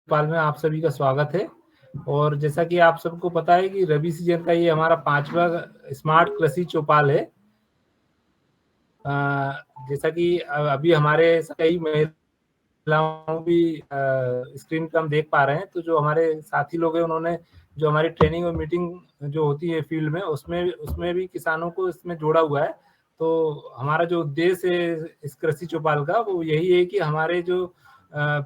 चौपाल में आप सभी का स्वागत है। और जैसा कि आप सबको पता है कि रबी सीजन का ये हमारा 5वां स्मार्ट कृषि चौपाल है। जैसा कि अभी हमारे कई महिलाओं भी स्क्रीन पर हम देख पा रहे हैं, तो जो हमारे साथी लोग हैं उन्होंने जो हमारी ट्रेनिंग और मीटिंग जो होती है फील्ड में उसमें भी किसानों को इसमें जोड़ा हुआ है। तो हमारा जो उद्देश्य है इस कृषि चौपाल का वो यही है कि हमारे जो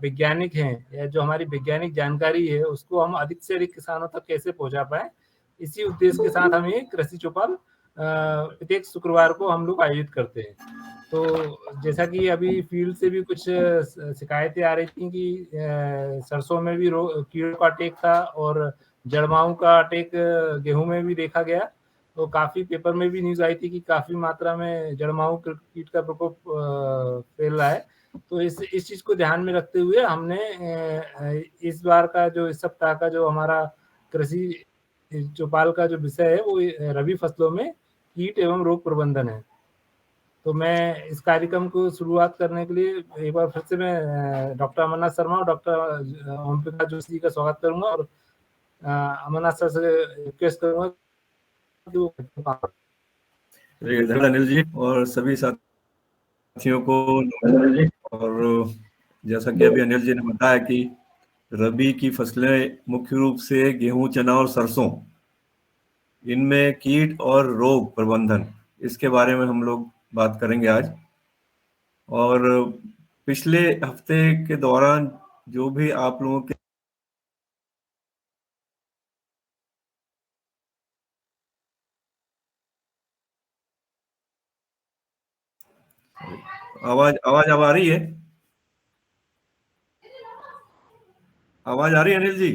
वैज्ञानिक हैं या जो हमारी वैज्ञानिक जानकारी है उसको हम अधिक से अधिक किसानों तक कैसे पहुंचा पाए, इसी उद्देश्य के साथ हम ये कृषि चौपाल प्रत्येक शुक्रवार को हम लोग आयोजित करते हैं। तो जैसा कि अभी फील्ड से भी कुछ शिकायतें आ रही थी कि सरसों में भी कीड़ों का अटैक था और जड़माऊ का अटैक गेहूं में भी देखा गया। तो काफी पेपर में भी न्यूज आई थी कि काफी मात्रा में जड़माऊ कीट का प्रकोप फैल रहा है। तो इस चीज को ध्यान में रखते हुए हमने इस बार का जो इस सप्ताह का जो हमारा कृषि चौपाल का जो विषय है वो रबी फसलों में कीट एवं रोग प्रबंधन है। तो मैं इस कार्यक्रम को शुरुआत करने के लिए एक बार फिर से मैं डॉक्टर अमरनाथ शर्मा और डॉक्टर ओम प्रकाश जोशी का स्वागत करूंगा और अमरनाथ सर से रिक्वेस्ट करूंगा। धन्यवाद अनिल जी और सभी साथियों को। और जैसा कि अभी अनिल जी ने बताया कि रबी की फसलें मुख्य रूप से गेहूं, चना और सरसों, इनमें कीट और रोग प्रबंधन, इसके बारे में हम लोग बात करेंगे आज। और पिछले हफ्ते के दौरान जो भी आप लोगों के आवाज अब आ रही है? आवाज आ रही है अनिल जी?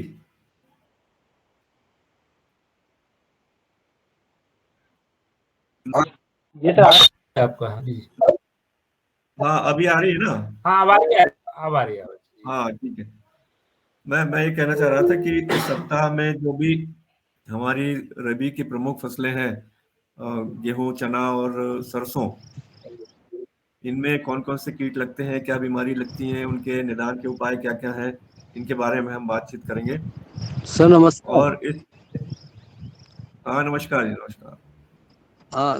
ये सर आपका हाँ, अभी आ रही है ना? हाँ, अब आ रही है। हाँ, ठीक है। मैं ये कहना चाह रहा था कि इस सप्ताह में जो भी हमारी रबी की प्रमुख फसलें हैं, गेहूं, चना और सरसों, इनमें कौन कौन से कीट लगते हैं, क्या बीमारी लगती है, उनके निदान के उपाय क्या क्या हैं, इनके बारे में हम बातचीत करेंगे। सर नमस्कार। और इस हाँ, नमस्कार जी, नमस्कार।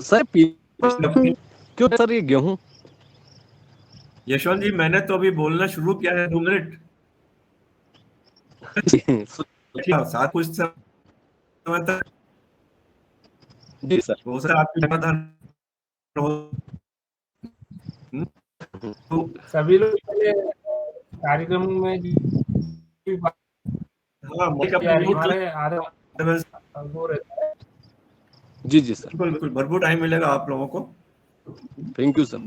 सर क्यों सर ये गेहूं? यशवंत जी, मैंने तो अभी बोलना शुरू किया है, 2 मिनट साथ कुछ समय तक जी सर। हो सकता है आपकी समाधान हो। तो सभी लोग पहले कार्यक्रम में हाँ, हमारे आधे वो रहता है। जी जी सर, बिल्कुल बिल्कुल, भरपूर टाइम मिलेगा आप लोगों को। Thank you sir.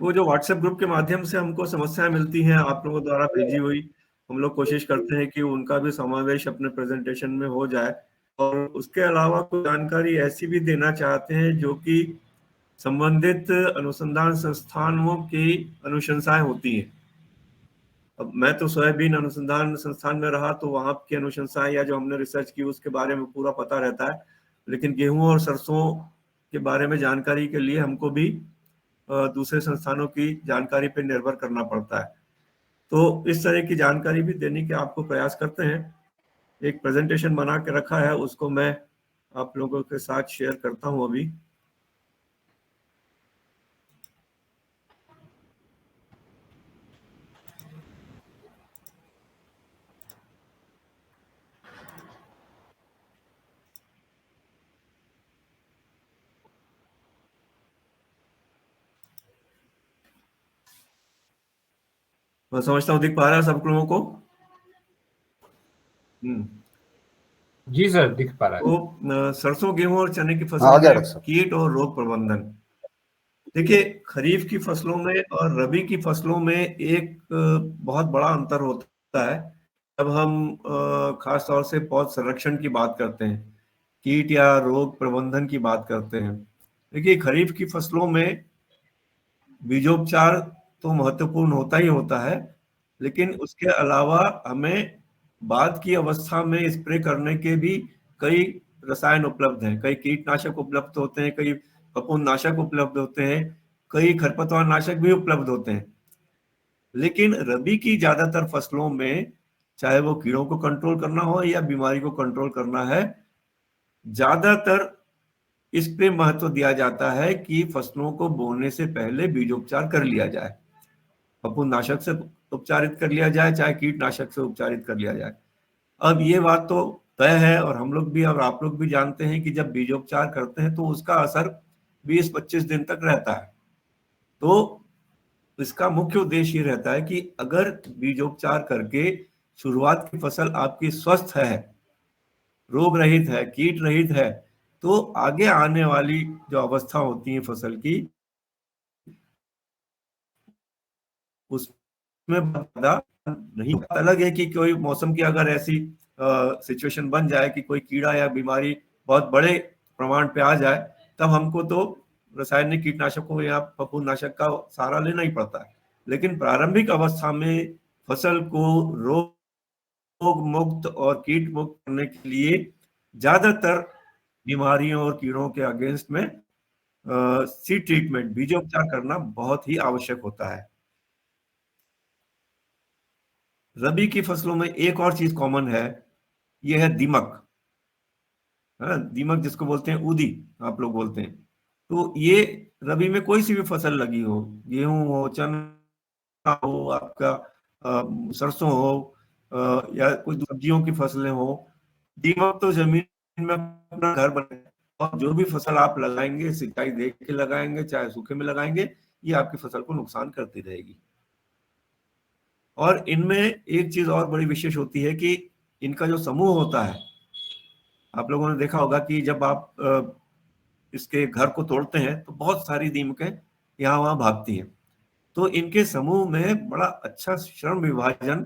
वो जो व्हाट्सएप ग्रुप के माध्यम से हमको समस्याएं मिलती हैं आप लोगों द्वारा भेजी हुई, हम लोग कोशिश करते हैं कि उनका भी समावेश अपने प्रेजेंटेशन में हो जाए। और उसके अलावा कुछ जानकारी ऐसी भी देना चाहते हैं जो कि संबंधित अनुसंधान संस्थानों की अनुशंसाएं होती हैं। अब मैं तो सोयाबीन अनुसंधान संस्थान में रहा, तो वहां की अनुशंसाएं या जो हमने रिसर्च की उसके बारे में पूरा पता रहता है, लेकिन गेहूं और सरसों के बारे में जानकारी के लिए हमको भी दूसरे संस्थानों की जानकारी पर निर्भर करना पड़ता है। तो इस तरह की जानकारी भी देने के आपको प्रयास करते हैं। एक प्रेजेंटेशन बना के रखा है, उसको मैं आप लोगों के साथ शेयर करता हूं अभी। मैं समझता हूँ दिख पा रहा है सब लोगों को। जी सर, दिख पा रहा है। तो सरसों, गेहूं और चने की फसल में कीट और रोग प्रबंधन, देखिए, खरीफ की फसलों में और रबी की फसलों में एक बहुत बड़ा अंतर होता है। जब हम खास तौर से पौध संरक्षण की बात करते हैं, कीट या रोग प्रबंधन की बात करते हैं, देखिए खरीफ की फसलों में बीजोपचार तो महत्वपूर्ण होता ही होता है, लेकिन उसके अलावा हमें बाद की अवस्था में स्प्रे करने के भी कई रसायन उपलब्ध हैं, कई कीटनाशक उपलब्ध होते हैं, कई फफूंदनाशक उपलब्ध होते हैं, कई खरपतवार नाशक भी उपलब्ध होते हैं। लेकिन रबी की ज्यादातर फसलों में, चाहे वो कीड़ों को कंट्रोल करना हो या बीमारी को कंट्रोल करना है, ज्यादातर इस पे महत्व दिया जाता है कि फसलों को बोने से पहले बीजोपचार कर लिया जाए, फफूंदनाशक से उपचारित कर लिया जाए, चाहे कीटनाशक से उपचारित कर लिया जाए। अब ये बात तो तय है और हम लोग भी और आप लोग भी जानते हैं कि जब बीजोपचार करते हैं तो उसका असर 20-25 दिन तक रहता है। तो इसका मुख्य उद्देश्य ये रहता है कि अगर बीजोपचार करके शुरुआत की फसल आपकी स्वस्थ है, रोग रहित है, कीट रहित है, तो आगे आने वाली जो अवस्था होती है फसल की, उसमें ज्यादा नहीं। अलग है कि कोई मौसम की अगर ऐसी सिचुएशन बन जाए कि कोई कीड़ा या बीमारी बहुत बड़े प्रमाण पे आ जाए, तब हमको तो रासायनिक कीटनाशकों या फफूंदनाशक का सहारा लेना ही पड़ता है। लेकिन प्रारंभिक अवस्था में फसल को रोग मुक्त और कीट मुक्त करने के लिए ज्यादातर बीमारियों और कीड़ों के अगेंस्ट में सीड ट्रीटमेंट, बीजोपचार करना बहुत ही आवश्यक होता है। रबी की फसलों में एक और चीज कॉमन है, यह है दीमक। दीमक जिसको बोलते हैं ऊदी, आप लोग बोलते हैं। तो ये रबी में कोई सी भी फसल लगी हो, गेहूं हो, चना हो, आपका सरसों हो, या कोई सब्जियों की फसलें हो, दीमक तो जमीन में अपना घर बने, और जो भी फसल आप लगाएंगे सिंचाई दे के लगाएंगे चाहे सूखे में लगाएंगे, ये आपकी फसल को नुकसान करती रहेगी। और इनमें एक चीज और बड़ी विशेष होती है कि इनका जो समूह होता है, आप लोगों ने देखा होगा कि जब आप इसके घर को तोड़ते हैं तो बहुत सारी दीमकें यहाँ वहां भागती हैं। तो इनके समूह में बड़ा अच्छा श्रम विभाजन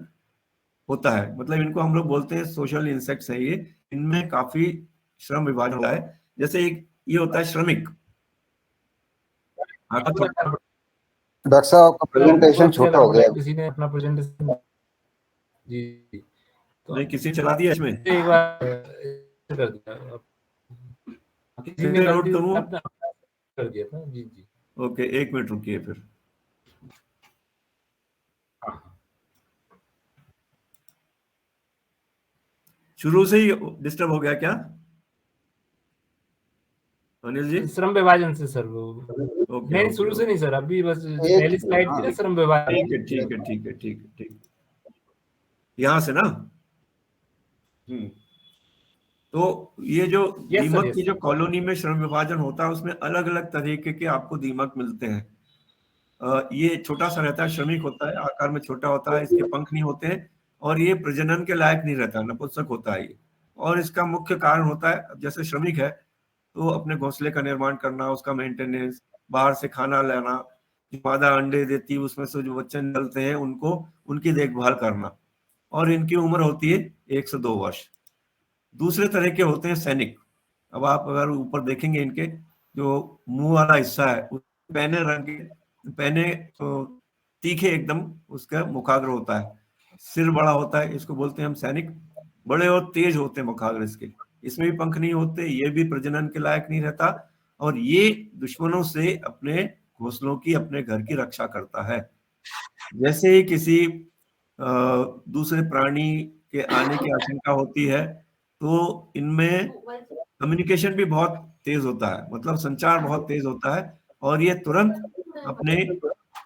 होता है, मतलब इनको हम लोग बोलते हैं सोशल इंसेक्ट्स है ये। इनमें काफी श्रम विभाजन होता है। जैसे एक ये होता है श्रमिक। डॉक्टर साहब आपका प्रेजेंटेशन छोटा हो गया। किसी ने अपना प्रेजेंटेशन जी तो नहीं, किसी चला दिया इसमें, एक बार कर दिया, किसी ने नोट करूं कर दिया था। जी जी ओके, एक मिनट रुकिए फिर। शुरू से ही डिस्टर्ब हो गया क्या अनिल जी? श्रम विभाजन से सर वो नहीं, शुरू से नहीं सर, अभी बस पहली स्लाइड थी ना श्रम विभाजन। ठीक है ठीक है ठीक है ठीक है ठीक, यहाँ से ना। तो ये जो दीमक की जो कॉलोनी में श्रम विभाजन होता है, उसमें अलग अलग तरीके के आपको दीमक मिलते हैं। ये छोटा सा रहता है, श्रमिक होता है, आकार में छोटा होता है, इसके पंख नहीं होते हैं, और ये प्रजनन के लायक नहीं रहता, नपुंसक होता है ये। और इसका मुख्य कारण होता है, जैसे श्रमिक है तो अपने घोंसले का निर्माण करना, उसका मेंटेनेंस, बाहर से खाना लाना, मादा अंडे देती है उसमें से जो बच्चे निकलते हैं उनको, उनकी देखभाल करना, और इनकी उम्र होती है 1 से 2 वर्ष। दूसरे तरह के होते हैं सैनिक। अब आप अगर ऊपर देखेंगे, इनके जो मुंह वाला हिस्सा है, पैने रंग के, पैने तीखे एकदम, उसका मुखाग्र होता है, सिर बड़ा होता है, इसको बोलते हैं हम सैनिक। बड़े और तेज होते हैं मुखाग्र इसके, इसमें भी पंख नहीं होते, ये भी प्रजनन के लायक नहीं रहता, और ये दुश्मनों से अपने घोंसलों की, अपने घर की रक्षा करता है। जैसे ही किसी दूसरे प्राणी के आने की आशंका होती है तो इनमें कम्युनिकेशन भी बहुत तेज होता है, मतलब संचार बहुत तेज होता है, और ये तुरंत अपने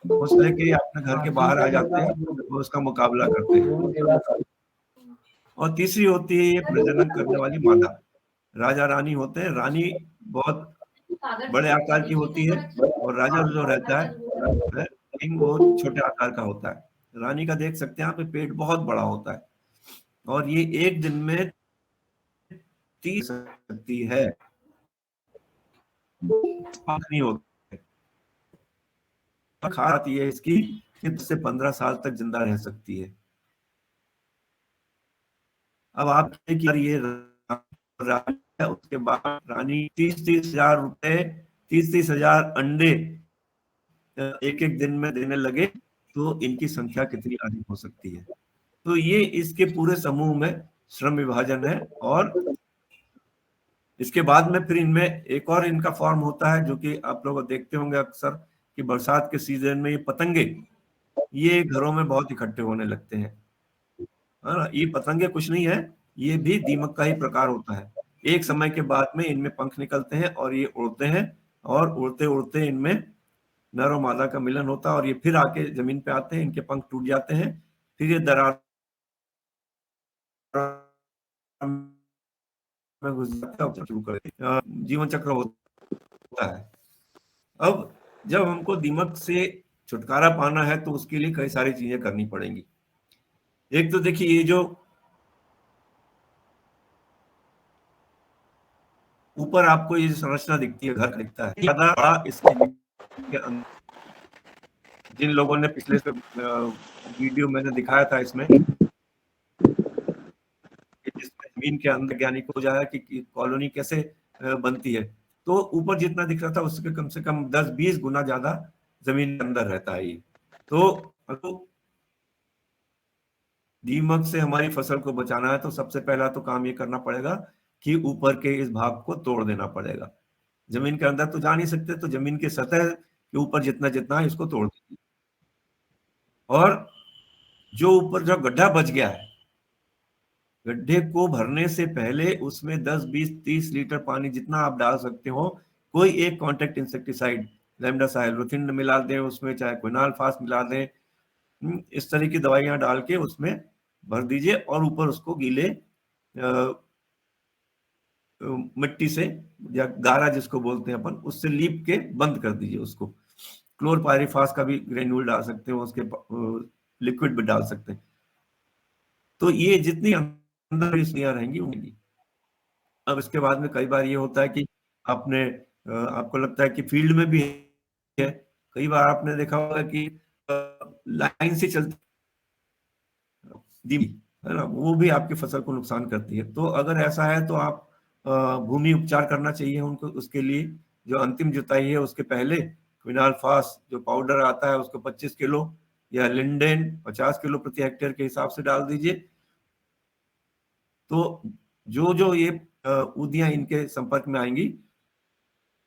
घोंसले के या अपने घर के बाहर आ जाते हैं और उसका मुकाबला करते हैं। और तीसरी होती है ये प्रजनन करने वाली मादा। राजा रानी होते हैं, रानी बहुत बड़े आकार की होती है, और राजा जो रहता है वो छोटे आकार का होता है। रानी का देख सकते हैं यहाँ पे पेट बहुत बड़ा होता है, और ये एक दिन में 30 सकती है, पंख नहीं होते। खाती है इसकी 10 से 15 साल तक जिंदा रह सकती है। अब आप ये उसके बाद रानी 30-30 हजार रुपए, 30-30 हजार अंडे एक एक दिन में देने लगे, तो इनकी संख्या कितनी अधिक हो सकती है। तो ये इसके पूरे समूह में श्रम विभाजन है। और इसके बाद में फिर इनमें एक और इनका फॉर्म होता है, जो कि आप लोग देखते होंगे अक्सर कि बरसात के सीजन में ये पतंगे ये घरों में बहुत इकट्ठे होने लगते हैं। ये पतंगे कुछ नहीं है, ये भी दीमक का ही प्रकार होता है। एक समय के बाद में इनमें पंख निकलते हैं और ये उड़ते हैं, और उड़ते उड़ते इनमें नर और मादा का मिलन होता है और ये फिर आके जमीन पे आते हैं, इनके पंख टूट जाते हैं, फिर ये दरार में घुस जाते हैं, शुरू कर देते हैं। जीवन चक्र होता है। अब जब हमको दीमक से छुटकारा पाना है तो उसके लिए कई सारी चीजें करनी पड़ेंगी। एक तो देखिए, ये जो ऊपर आपको ये संरचना दिखती है, घर दिखता है, ज्यादा बड़ा इसके अंदर, जिन लोगों ने पिछले वीडियो मैंने दिखाया था इसमें जमीन के अंदर वैज्ञानिक को जाया कि कॉलोनी कैसे बनती है, तो ऊपर जितना दिख रहा था उसके कम से कम 10-20 गुना ज्यादा जमीन के अंदर रहता है ये। तो दीमक से हमारी फसल को बचाना है तो सबसे पहला तो काम ये करना पड़ेगा कि ऊपर के इस भाग को तोड़ देना पड़ेगा। जमीन के अंदर तो जा नहीं सकते, तो जमीन की सतह के ऊपर जितना जितना है इसको तोड़ दीजिए। और जो ऊपर जो गड्ढा बच गया है, गड्ढे को भरने से पहले उसमें 10, 20, 30 लीटर पानी जितना आप डाल सकते हो, कोई एक कॉन्टैक्ट इंसेक्टिसाइड, लैम्डासाइलोथिन मिला दें उसमें, चाहे क्विनालफास मिला दें, इस तरह की दवाइयां डाल के उसमें भर दीजिए और ऊपर उसको गीले मिट्टी से या गारा जिसको बोलते हैं अपन, उससे लीप के बंद कर दीजिए उसको। क्लोरपायरिफास का भी ग्रेन्यूल डाल सकते हो, उसके लिक्विड भी डाल सकते हैं। तो ये जितनी अंदर इसलिए रहेंगी होंगी। अब इसके बाद में कई बार ये होता है कि आपको लगता है कि फील्ड में भी है, कई बार आपने देखा होगा कि लाइन से चलती दीमक है ना, वो भी आपकी फसल को नुकसान करती है। तो अगर ऐसा है तो आप भूमि उपचार करना चाहिए उनको। उसके लिए जो अंतिम जुताई है उसके पहले क्विनालफास जो पाउडर आता है उसको 25 किलो या लिंडेन 50 किलो प्रति हेक्टेयर के हिसाब से डाल दीजिए। तो जो जो ये उदियां इनके संपर्क में आएंगी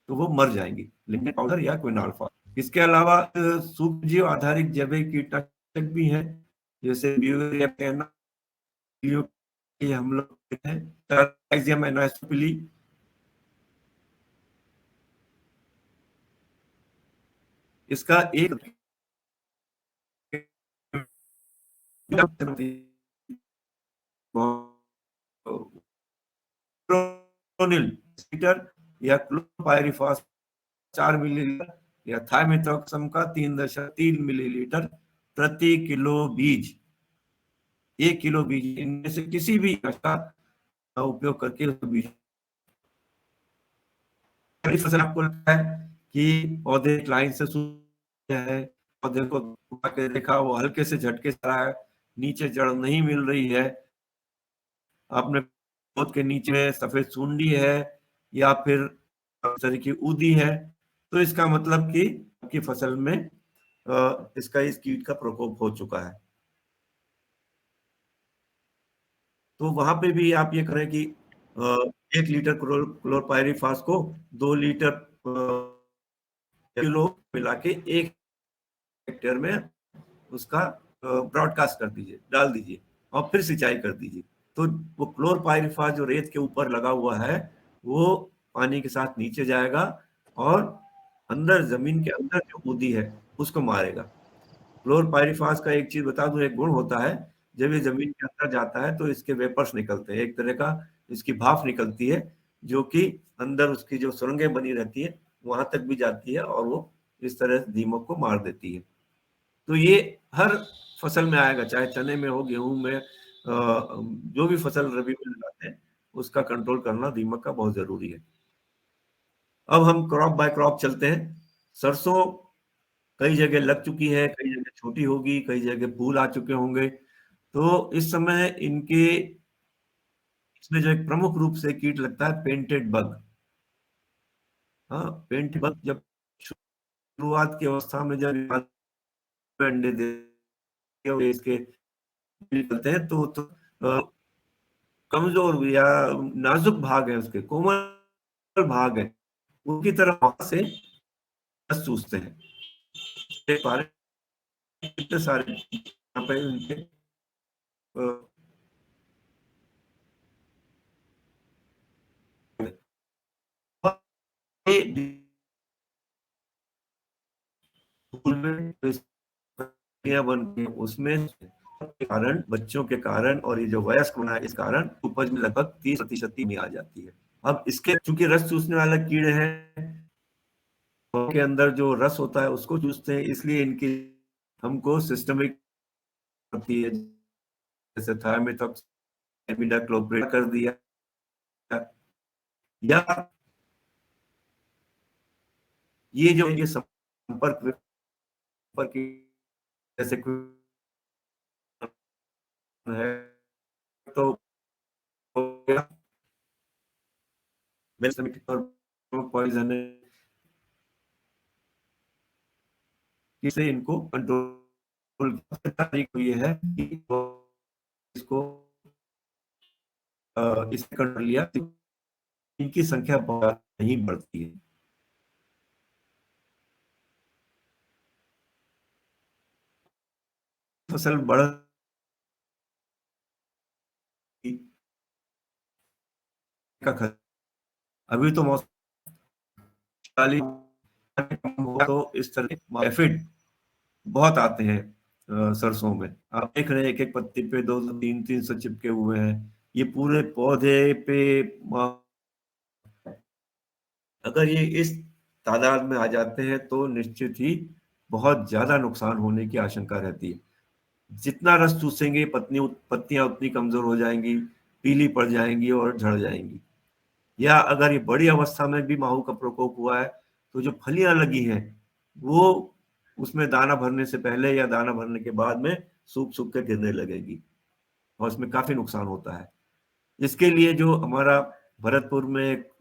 तो वो मर जाएंगी, लिंडेन पाउडर या क्विनालफास। इसके अलावा सूक्ष्मजीव आधारित जैविक कीटनाशक भी हैं, जैसे हम लोग इसका एक या क्लोरोपायरिफास 4 मिलीलीटर या थाइमेथॉक्सम का 3.3 मिलीलीटर प्रति किलो बीज, 1 किलो बीज इनमें से किसी भी का उपयोग करके बीज। फसल आपको लगता है कि पौधे लाइन से है, पौधे को के देखा वो हल्के से झटके से रहा है, नीचे जड़ नहीं मिल रही है, आपने पौध के नीचे सफेद सूंडी है या फिर तरह की उदी है, तो इसका मतलब कि आपकी फसल में इस कीट का प्रकोप हो चुका है। तो वहां पे भी आप ये करें कि 1 लीटर क्लोरपायरिफास को 2 लीटर किलो मिला के 1 हेक्टेयर में उसका ब्रॉडकास्ट कर दीजिए, डाल दीजिए और फिर सिंचाई कर दीजिए। तो वो क्लोरपायरिफास जो रेत के ऊपर लगा हुआ है वो पानी के साथ नीचे जाएगा और अंदर जमीन के अंदर जो उदी है उसको मारेगा। क्लोरपायरिफास का एक चीज बता दूं, एक गुण होता है, जब ये जमीन के अंदर जाता है तो इसके वेपर्स निकलते हैं, एक तरह का इसकी भाप निकलती है जो कि अंदर उसकी जो सुरंगें बनी रहती है वहां तक भी जाती है और वो इस तरह से दीमक को मार देती है। तो ये हर फसल में आएगा, चाहे चने में हो, गेहूं में, जो भी फसल रबी में लगाते हैं उसका कंट्रोल करना दीमक का बहुत जरूरी है। अब हम क्रॉप बाय क्रॉप चलते हैं। सरसों कई जगह लग चुकी है, कई जगह छोटी होगी, कई जगह फूल आ चुके होंगे। तो इस समय इसमें जो एक प्रमुख रूप से कीट लगता है पेंटेड बग। हाँ, पेंटेड बग जब शुरुआत की अवस्था में जब अंडे दे इसके निकलते हैं तो कमजोर या नाजुक भाग है, उसके कोमल भाग है, उनकी तरफ वहां से चूसते हैं। कितने सारे यहाँ पे उनके बन गए, उसमें के कारण, बच्चों के कारण और ये जो वयस्क बना है इस कारण उपज में लगभग 30% में आ जाती है। अब इसके चूंकि रस चूसने वाले कीड़े हैं, के अंदर जो रस होता है उसको चूसते हैं, इसलिए इनकी हमको सिस्टमिक होती है, जैसे थायमिथॉक्स इमिडाक्लोप्रिड कर दिया, या ये जो ये संपर्क जैसे है तो पॉइजन से इनको कंट्रोल हुई है कि इसको इसने कंट्रोल लिया, इनकी संख्या बहुत नहीं बढ़ती है। फसल बढ़ का अभी तो मौसम तो इस तरह एफिड बहुत आते हैं सरसों में। आप देख रहे हैं एक एक पत्ती पे 200-300 चिपके हुए हैं, ये पूरे पौधे पे अगर ये इस तादाद में आ जाते हैं तो निश्चित ही बहुत ज्यादा नुकसान होने की आशंका रहती है। जितना रस चूसेंगे पत्तियां उतनी कमजोर हो जाएंगी, पीली पड़ जाएंगी और झड़ जाएंगी। या अगर ये बड़ी अवस्था में भी माहू का प्रकोप हुआ है तो जो फलियां लगी हैं वो उसमें दाना भरने से पहले या दाना भरने के बाद में सूख सूख के गिरने लगेगी और उसमें काफी नुकसान होता है। इसके लिए जो हमारा भरतपुर में एक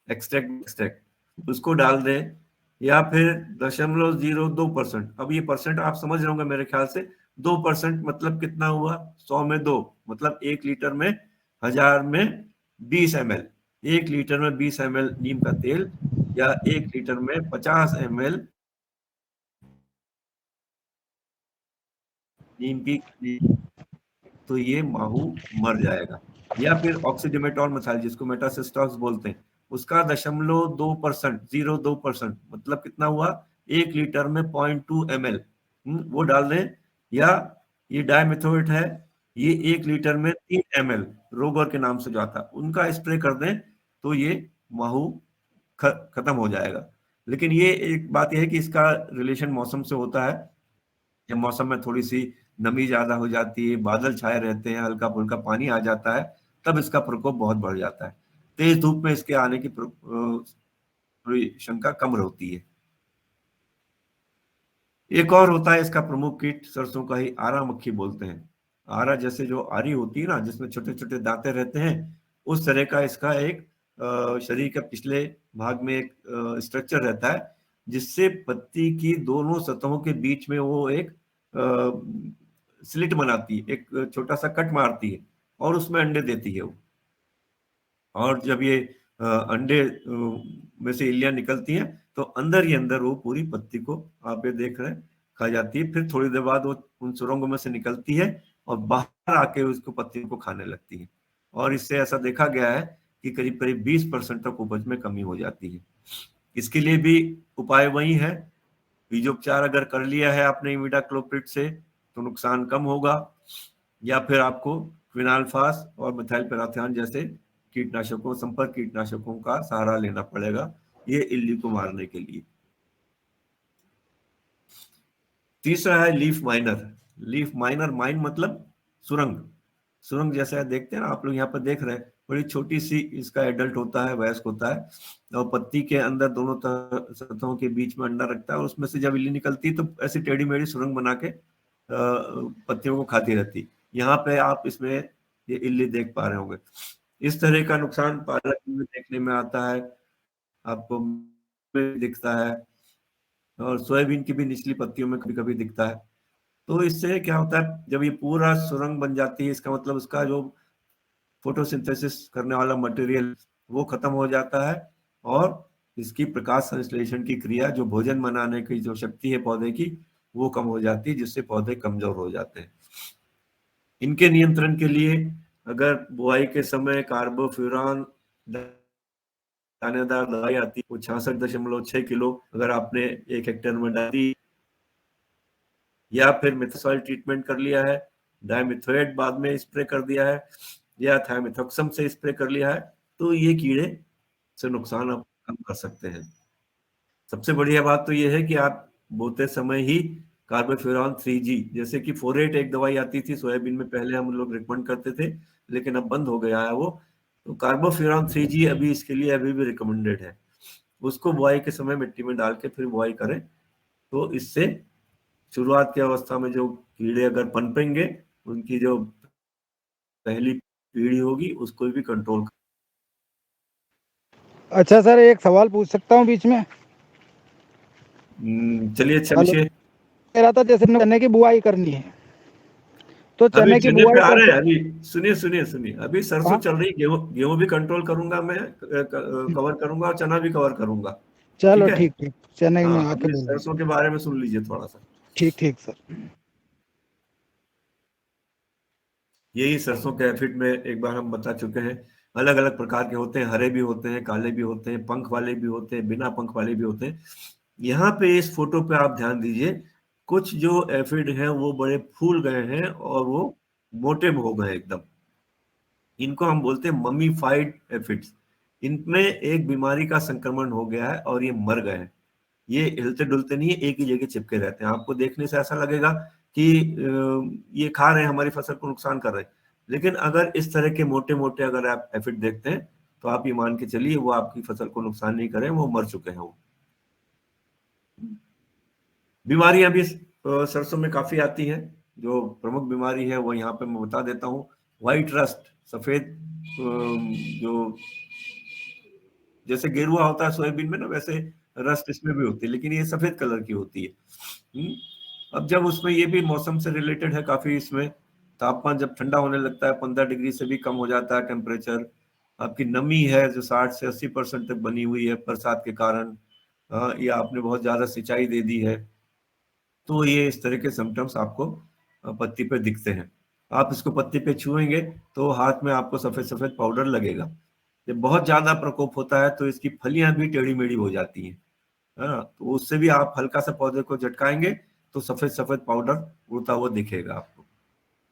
एक्सट्रैक्ट उसको डाल दें, या फिर 0.02%। अब ये परसेंट आप समझ रहे होंगे मेरे ख्याल से, 2% मतलब कितना हुआ, 100 में 2 मतलब 1 लीटर में 1000 में 20 ml। 1 लीटर में 20 ml नीम का तेल या 1 लीटर में 50 ml नीम की, तो ये माहू मर जाएगा। या फिर ऑक्सीडिमेटॉल मिथाइल जिसको मेटासिस्टॉक्स बोलते हैं, उसका 0.2%, 0.2% मतलब कितना हुआ, 1 लीटर में 0.2 ml वो डाल दें। या ये डायमेथोएट है, ये 1 लीटर में 3 ml रोगर के नाम से जो आता है उनका स्प्रे कर दें तो ये माहू खत्म हो जाएगा। लेकिन ये एक बात यह है कि इसका रिलेशन मौसम से होता है। जब मौसम में थोड़ी सी नमी ज्यादा हो जाती है, बादल छाए रहते हैं, हल्का फुल्का पानी आ जाता है, तब इसका प्रकोप बहुत बढ़ जाता है। तेज धूप में इसके आने की थोड़ी शंका कम होती है। एक और होता है इसका प्रमुख कीट, सरसों का ही आरा मक्खी बोलते हैं। आरा जैसे जो आरी होती है ना, जिसमें छोटे छोटे दांते रहते हैं, उस तरह का इसका एक शरीर के पिछले भाग में एक स्ट्रक्चर रहता है, जिससे पत्ती की दोनों सतहों के बीच में वो एक स्लिट बनाती है, एक छोटा सा कट मारती है और उसमें अंडे देती है वो। और जब ये अंडे में से इल्लियां निकलती हैं तो अंदर ही अंदर वो पूरी पत्ती को, आप ये देख रहे हैं, खा जाती है। फिर थोड़ी देर बाद वो उन सुरंगों में से निकलती है और बाहर आके उसको पत्ती को खाने लगती है। और इससे ऐसा देखा गया है कि करीब करीब 20% तक उपज में कमी हो जाती है। इसके लिए भी उपाय वही है, बीजोपचार अगर कर लिया है आपने इमिडाक्लोप्रिड से तो नुकसान कम होगा, या फिर आपको क्विनाल्फास और मिथाइल पैराथियान जैसे कीटनाशकों, संपर्क कीटनाशकों का सहारा लेना पड़ेगा ये इल्ली को मारने के लिए। तीसरा है leaf miner. Leaf miner, mine मतलब सुरंग। सुरंग जैसे देखते हैं ना आप लोग यहाँ पर देख रहे हैं, बड़ी छोटी सी इसका एडल्ट होता है, वयस्क होता है, और पत्ती के अंदर दोनों सतहों के बीच में अंडा रखता है और उसमें से जब इल्ली निकलती है तो ऐसी टेढ़ी मेढ़ी सुरंग बना के पत्तियों को खाती रहती। यहाँ पे आप इसमें ये इल्ली देख पा रहे होंगे। इस तरह का नुकसान पालक में देखने में आता है, आपको दिखता है, और सोयाबीन की भी निचली पत्तियों में कभी कभी दिखता है। तो इससे क्या होता है, जब ये पूरा सुरंग बन जाती है, इसका मतलब उसका जो फोटोसिंथेसिस करने वाला मटेरियल वो खत्म हो जाता है, और इसकी प्रकाश संश्लेषण की क्रिया, जो भोजन बनाने की जो शक्ति है पौधे की, वो कम हो जाती है, जिससे पौधे कमजोर हो जाते हैं। इनके नियंत्रण के लिए अगर बुआई के समय कार्बोफ्यूरॉन दानेदार दवाई आती है, वो 66.6 किलो अगर आपने 1 हेक्टेयर में डाली, या फिर मेथोसॉइल ट्रीटमेंट कर लिया है, डायमिथोएट बाद में स्प्रे कर दिया है, या थायमिथॉक्सम से स्प्रे कर लिया है, तो ये कीड़े से नुकसान आप कम कर सकते हैं। सबसे बढ़िया बात तो ये है कि आप बोते समय ही कार्बोफ्यूरॉन 3G, जैसे कि फोरेट एक दवाई आती थी सोयाबीन में, पहले हम लोग रिकमेंड करते थे, लेकिन अब बंद हो गया है वो, तो कार्बोफ्यूरॉन 3G अभी इसके लिए अभी भी रिकमेंडेड है। उसको बुआई के समय मिट्टी में डाल के फिर बुआई करें, तो इससे शुरुआत की अवस्था में जो कीड़े अगर पनपेंगे, उनकी जो पहली पीढ़ी होगी उसको भी कंट्रोल। अच्छा सर, एक सवाल पूछ सकता हूँ बीच में? चलिए, अच्छा विषय कह रहा था जैसे चने की बुआई करनी है, तो चने की बुआई पे आ रहे हैं। अभी सुनिए, अभी सरसों चल रही, गेहूं भी कंट्रोल करूंगा मैं, कवर करूंगा, और चना भी कवर करूंगा। चलो ठीक, चने में हाँ, आके सरसों के बारे में सुन लीजिए थोड़ा सा। ठीक सर। यही सरसों के एफिड में एक बार हम बता चुके हैं, अलग अलग प्रकार के होते हैं, हरे भी होते हैं, काले भी होते हैं, पंख वाले भी होते हैं, बिना पंख वाले भी होते हैं। यहाँ पे इस फोटो पे आप ध्यान दीजिए, कुछ जो एफिड हैं वो बड़े फूल गए हैं और वो मोटे हो गए एकदम। इनको हम बोलते हैं ममीफाइड एफिड्स। इनमें एक बीमारी का संक्रमण हो गया है और ये मर गए हैं। ये हिलते डुलते नहीं है, एक ही जगह चिपके रहते हैं। आपको देखने से ऐसा लगेगा कि ये खा रहे हैं, हमारी फसल को नुकसान कर रहे हैं, लेकिन अगर इस तरह के मोटे मोटे अगर आप एफिड देखते हैं, तो आप ये मान के चलिए वो आपकी फसल को नुकसान नहीं करें, वो मर चुके हैं। वो बीमारियां भी सरसों में काफी आती हैं। जो प्रमुख बीमारी है वो यहाँ पे मैं बता देता हूँ। व्हाइट रस्ट, सफेद, जो जैसे गेरुआ होता है सोयाबीन में ना, वैसे रस्ट इसमें भी होती है, लेकिन ये सफेद कलर की होती है। अब जब उसमें ये भी मौसम से रिलेटेड है काफी, इसमें तापमान जब ठंडा होने लगता है, 15 डिग्री से भी कम हो जाता है टेम्परेचर, आपकी नमी है जो 60 से 80% तक बनी हुई है बरसात के कारण, या आपने बहुत ज्यादा सिंचाई दे दी है, तो ये इस तरह के सिम्टम्स आपको पत्ती पे दिखते हैं। आप इसको पत्ती पे छुएंगे तो हाथ में आपको सफेद सफेद पाउडर लगेगा। जब बहुत ज्यादा प्रकोप होता है तो इसकी फलियां भी टेढ़ी मेढ़ी हो जाती हैं, तो उससे भी आप हल्का सा पौधे को झटकाएंगे तो सफेद सफेद पाउडर उड़ता हुआ दिखेगा आपको।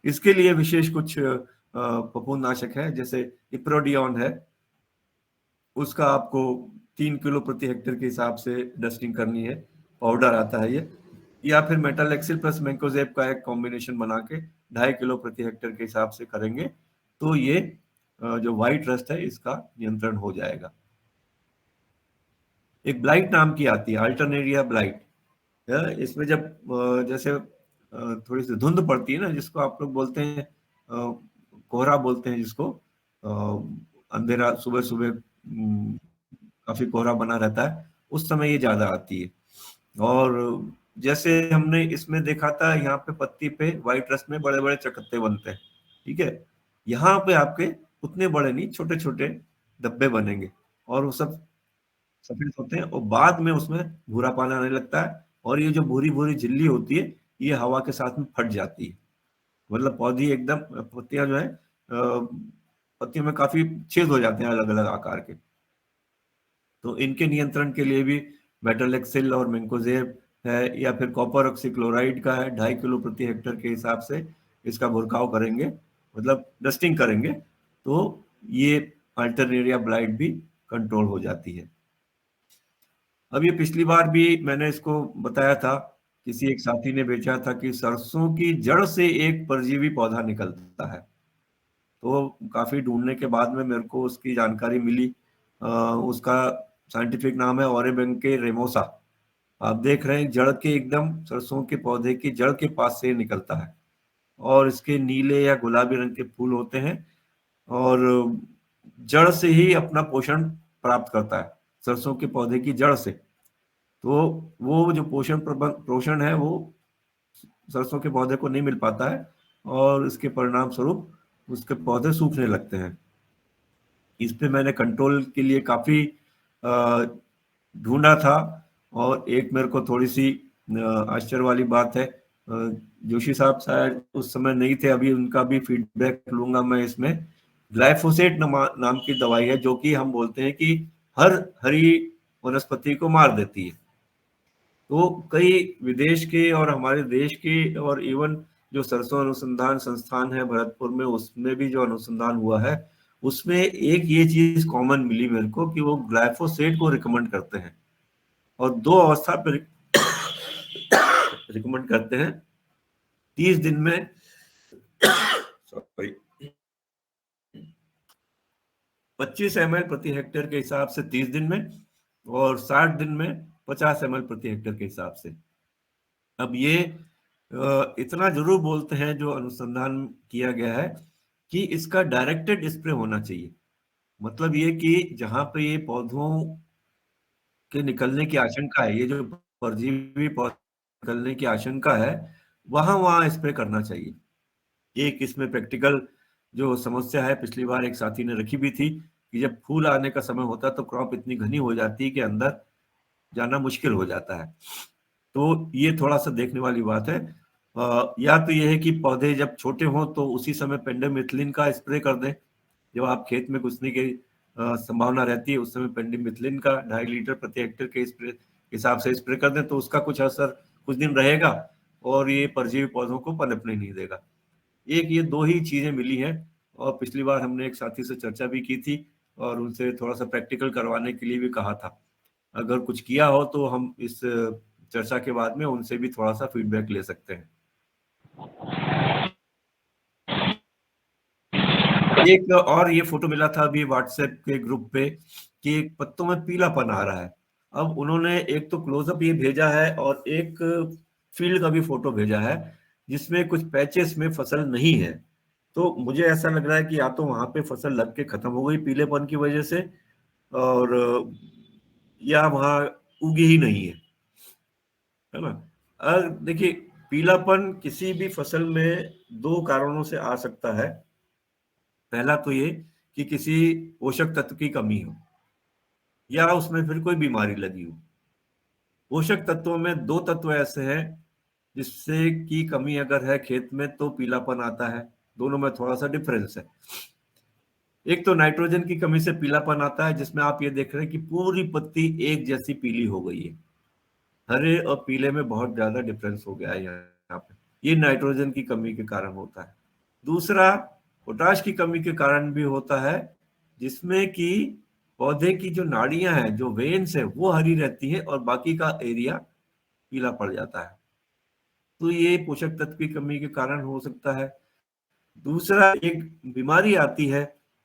इसके लिए विशेष कुछ फफूंदनाशक है, जैसे इप्रोडियन है, उसका आपको 3 किलो प्रति हेक्टेयर के हिसाब से डस्टिंग करनी है, पाउडर आता है ये, या फिर मेटालेक्सिल प्लस मैंकोजेब का एक कॉम्बिनेशन बना के 2.5 किलो प्रति हेक्टेयर के हिसाब से करेंगे, तो ये जो व्हाइट रस्ट है इसका नियंत्रण हो जाएगा। एक ब्लाइट नाम की आती है, अल्टरनेरिया ब्लाइट। इसमें जब जैसे थोड़ी सी धुंध पड़ती है ना, जिसको आप लोग बोलते हैं कोहरा बोलते हैं, जिसको अंधेरा, सुबह सुबह काफी कोहरा बना रहता है, उस समय ये ज्यादा आती है। और जैसे हमने इसमें देखा था, यहाँ पे पत्ती पे व्हाइट रस्ट में बड़े बड़े चकत्ते बनते हैं, ठीक है, यहाँ पे आपके उतने बड़े नहीं, छोटे छोटे धब्बे बनेंगे, और वो सब सफेद होते हैं, और बाद में उसमें भूरा पानी आने लगता है, और ये जो भूरी भूरी झिल्ली होती है ये हवा के साथ में फट जाती है। मतलब पौधी एकदम, पत्तियां जो है, पत्तियों में काफी छेद हो जाते हैं अलग अलग आकार के। तो इनके नियंत्रण के लिए भी मेटालेक्सिल और मैंकोजेब है, या फिर कॉपर ऑक्सीक्लोराइड का है, 2.5 किलो प्रति हेक्टेयर के हिसाब से इसका भुरकाव करेंगे, मतलब डस्टिंग करेंगे, तो ये अल्टरनेरिया ब्लाइट भी कंट्रोल हो जाती है। अब ये पिछली बार भी मैंने इसको बताया था, किसी एक साथी ने बेचा था कि सरसों की जड़ से एक परजीवी पौधा निकलता है, तो काफी ढूंढने के बाद में मेरे को उसकी जानकारी मिली। उसका साइंटिफिक नाम है ओरेबेंके रेमोसा। आप देख रहे हैं जड़ के एकदम, सरसों के पौधे की जड़ के पास से निकलता है, और इसके नीले या गुलाबी रंग के फूल होते हैं, और जड़ से ही अपना पोषण प्राप्त करता है, सरसों के पौधे की जड़ से। तो वो जो पोषण है वो सरसों के पौधे को नहीं मिल पाता है, और इसके परिणाम स्वरूप उसके पौधे सूखने लगते हैं। इस पे मैंने कंट्रोल के लिए काफी ढूंढा था, और एक मेरे को थोड़ी सी आश्चर्य वाली बात है, जोशी साहब शायद उस समय नहीं थे, अभी उनका भी फीडबैक लूंगा मैं इसमें। ग्लाइफोसेट नाम की दवाई है जो कि हम बोलते हैं कि हर हरी वनस्पति को मार देती है। तो कई विदेश के और हमारे देश के और इवन जो सरसों अनुसंधान संस्थान है भरतपुर में, उसमें भी जो अनुसंधान हुआ है उसमें एक ये चीज कॉमन मिली मेरे को कि वो ग्लाइफोसेट को रिकमेंड करते हैं, और 2 अवस्था पर रिकमेंड करते हैं। 30 दिन में सॉरी 25 ml प्रति हेक्टेयर के हिसाब से 30 दिन में, और 60 दिन में 50 ml प्रति हेक्टेयर के हिसाब से। अब ये इतना जरूर बोलते हैं जो अनुसंधान किया गया है कि इसका डायरेक्टेड स्प्रे होना चाहिए। मतलब ये कि जहां पे ये पौधों के निकलने की आशंका है, ये जो परजीवी निकलने की आशंका है, वहां स्प्रे करना चाहिए। एक इसमें प्रैक्टिकल जो समस्या है, पिछली बार एक साथी ने रखी भी थी कि जब फूल आने का समय होता है तो क्रॉप इतनी घनी हो जाती है कि अंदर जाना मुश्किल हो जाता है। तो ये थोड़ा सा देखने वाली बात है। या तो ये है कि पौधे जब छोटे हों तो उसी समय पेंडिमिथिलिन का स्प्रे कर दें। जब आप खेत में घुसने की संभावना रहती है उस समय पेंडिमिथिलिन का 2.5 लीटर प्रति हेक्टेयर के स्प्रे हिसाब से स्प्रे कर दें, तो उसका कुछ असर कुछ दिन रहेगा और ये परजीवी पौधों को पनपने नहीं देगा। एक ये 2 ही चीजें मिली हैं, और पिछली बार हमने एक साथी से चर्चा भी की थी और उनसे थोड़ा सा प्रैक्टिकल करवाने के लिए भी कहा था। अगर कुछ किया हो तो हम इस चर्चा के बाद में उनसे भी थोड़ा सा फीडबैक ले सकते हैं। एक और ये फोटो मिला था अभी व्हाट्सएप के ग्रुप पे कि एक पत्तों में पीलापन आ रहा है। अब उन्होंने एक तो क्लोजअप ये भेजा है और एक फील्ड का भी फोटो भेजा है जिसमें कुछ पैचेस में फसल नहीं है। तो मुझे ऐसा लग रहा है कि या तो वहां पे फसल लग के खत्म हो गई पीलेपन की वजह से, और या वहां उगी ही नहीं है ना। देखिए, पीलापन किसी भी फसल में 2 कारणों से आ सकता है। पहला तो ये कि किसी पोषक तत्व की कमी हो या उसमें फिर कोई बीमारी लगी हो। पोषक तत्वों में 2 तत्व ऐसे हैं जिससे की कमी अगर है खेत में तो पीलापन आता है। दोनों में थोड़ा सा डिफरेंस है। एक तो नाइट्रोजन की कमी से पीलापन आता है, जिसमें आप ये देख रहे हैं कि पूरी पत्ती एक जैसी पीली हो गई है। हरे और पीले में बहुत ज्यादा डिफरेंस हो गया है यहाँ पे। ये नाइट्रोजन की कमी के कारण होता है। दूसरा, पोटाश की कमी के कारण भी होता है, जिसमें कि पौधे की जो नाड़ियां हैं, जो वेन्स है, वो हरी रहती है और बाकी का एरिया पीला पड़ जाता है। तो ये पोषक तत्व की कमी के कारण हो सकता है। दूसरा, एक बीमारी आती है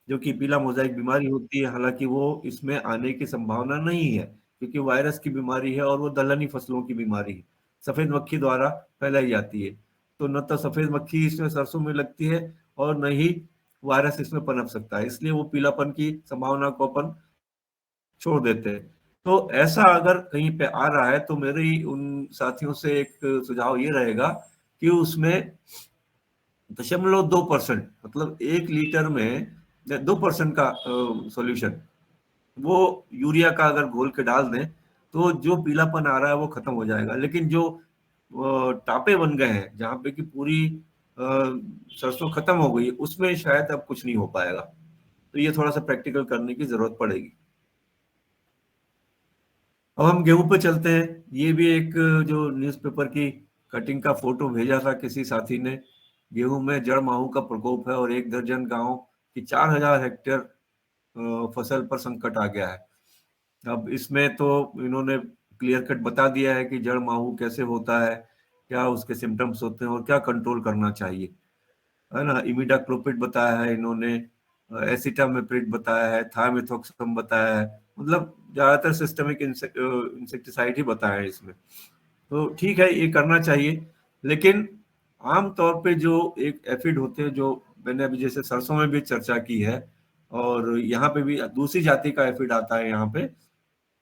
जो कि पीला मोजाइक बीमारी होती है। हालांकि वो इसमें आने की संभावना नहीं है क्योंकि वायरस की बीमारी है और वो दलहनी फसलों की बीमारी है, सफेद मक्खी द्वारा फैलाई जाती है। तो न तो सफेद मक्खी इसमें सरसों में लगती है और न ही वायरस इसमें पनप सकता है, इसलिए वो पीलापन की संभावना को अपन छोड़ देते हैं। तो ऐसा अगर कहीं पे आ रहा है तो मेरी उन साथियों से एक सुझाव ये रहेगा कि उसमें 0.2%, मतलब 1 लीटर में 2% का सॉल्यूशन वो यूरिया का अगर घोल के डाल दें तो जो पीलापन आ रहा है वो खत्म हो जाएगा। लेकिन जो टापे बन गए हैं जहाँ पे कि पूरी सरसों खत्म हो गई, उसमें शायद अब कुछ नहीं हो पाएगा। तो ये थोड़ा सा प्रैक्टिकल करने की जरूरत पड़ेगी। अब हम गेहूं पे चलते हैं। ये भी एक जो न्यूज़पेपर की कटिंग का फोटो भेजा था किसी साथी ने। गेहूं में जड़ माहू का प्रकोप है और 1 दर्जन गांव की 4000 हेक्टेयर फसल पर संकट आ गया है। अब इसमें तो इन्होंने क्लियर कट बता दिया है कि जड़ माहू कैसे होता है, क्या उसके सिम्टम्स होते हैं और क्या कंट्रोल करना चाहिए, है ना। इमिडाक्लोपिड बताया है इन्होंने, एसिटामेप्रिड बताया है, थायमेथोक्सम बताया है, मतलब ज्यादातर सिस्टमिक इंसेक्टिसाइड ही बताया है इसमें। तो ठीक है, ये करना चाहिए। लेकिन आमतौर पे जो एक एफिड होते हैं, जो मैंने अभी जैसे सरसों में भी चर्चा की है और यहाँ पे भी दूसरी जाति का एफिड आता है यहाँ पे,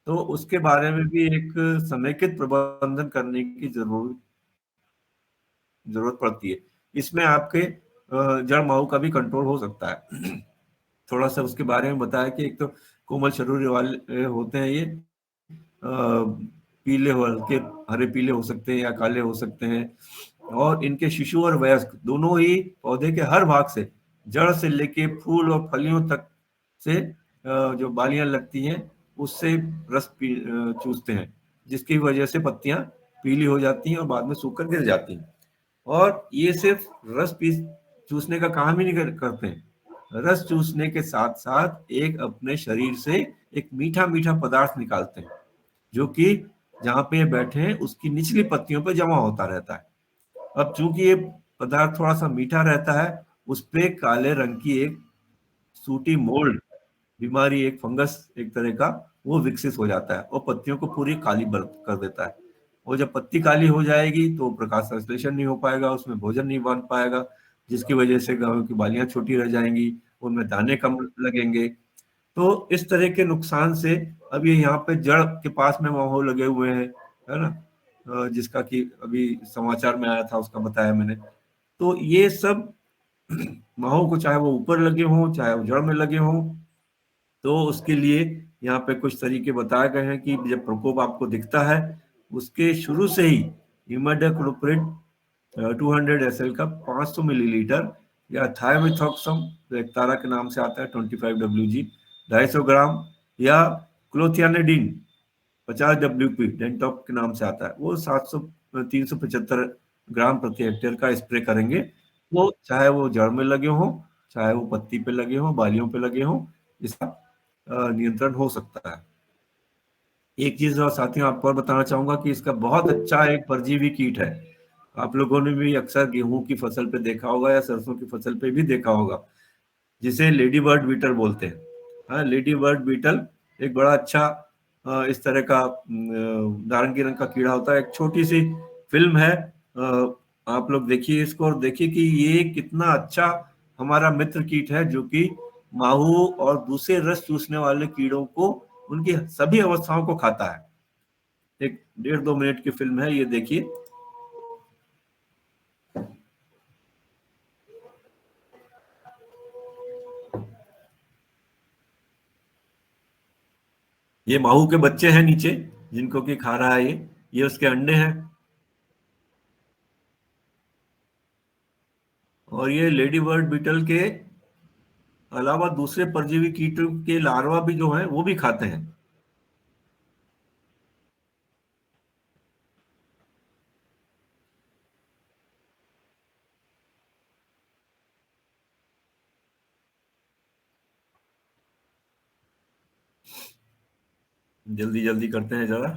तो उसके बारे में भी एक समेकित प्रबंधन करने की जरूरत पड़ती है। इसमें आपके जड़ माहू का भी कंट्रोल हो सकता है। थोड़ा सा उसके बारे में बताया कि एक तो कोमल शरीर वाले होते हैं ये, पीले हो, हल्के हरे पीले हो सकते हैं या काले हो सकते हैं, और इनके शिशु और वयस्क दोनों ही पौधे के हर भाग से, जड़ से लेके फूल और फलियों तक से जो बालियां लगती हैं उससे रस चूसते हैं, जिसकी वजह से पत्तियां पीली हो जाती हैं और बाद में सूखकर गिर जाती हैं। और ये सिर्फ रस पी चूसने का काम ही नहीं करते हैं, रस चूसने के साथ साथ एक अपने शरीर से एक मीठा मीठा पदार्थ निकालते हैं, जो कि जहां पे बैठे हैं उसकी निचली पत्तियों पे जमा होता रहता है। अब चूंकि ये पदार्थ थोड़ा सा मीठा रहता है, उस पे काले रंग की एक सूटी मोल्ड बीमारी, एक फंगस एक तरह का, वो विकसित हो जाता है और पत्तियों को पूरी काली कर देता है। और जब पत्ती काली हो जाएगी तो प्रकाश संश्लेषण नहीं हो पाएगा, उसमें भोजन नहीं बन पाएगा, जिसकी वजह से गेहूं की बालियां छोटी रह जाएंगी, उनमें दाने कम लगेंगे। तो इस तरह के नुकसान से अब ये यहाँ पे जड़ के पास में माहौल लगे हुए हैं, है ना, जिसका कि अभी समाचार में आया था उसका बताया मैंने। तो ये सब माहौल को, चाहे वो ऊपर लगे हों चाहे वो जड़ में लगे हों, तो उसके लिए यहाँ पे कुछ तरीके बताए गए हैं कि जब प्रकोप आपको दिखता है उसके शुरू से ही इमिडाक्लोप्रिड 200 SL का 500 मिलीलीटर, या थायमिथॉक्सम जो एक तारा के नाम से आता है 25 WG 250 ग्राम, या क्लोथियानिडीन 50 WP डेंटॉप के नाम से आता है, वो 375 ग्राम प्रति हेक्टेयर का स्प्रे करेंगे। वो चाहे वो जड़ में लगे हों चाहे वो पत्ती पे लगे हों बालियों पे लगे हों, इसका नियंत्रण हो सकता है। एक चीज और साथियों आपको और बताना चाहूंगा कि इसका बहुत अच्छा एक परजीवी कीट है, आप लोगों ने भी अक्सर गेहूं की फसल पे देखा होगा या सरसों की फसल पे भी देखा होगा, जिसे लेडी बर्ड बीटल बोलते हैं। हाँ, लेडी बर्ड बीटल एक बड़ा अच्छा इस तरह का नारंगी रंग का कीड़ा होता है। एक छोटी सी फिल्म है, आप लोग देखिए इसको और देखिए कि ये कितना अच्छा हमारा मित्र कीट है, जो कि माहू और दूसरे रस चूसने वाले कीड़ों को उनकी सभी अवस्थाओं को खाता है। एक 1.5-2 मिनट की फिल्म है, ये देखिए। ये माहू के बच्चे हैं नीचे, जिनको कि खा रहा है ये उसके अंडे हैं। और ये लेडी बर्ड बीटल के अलावा दूसरे परजीवी कीटों के लार्वा भी जो है वो भी खाते हैं। जल्दी जल्दी करते हैं जरा।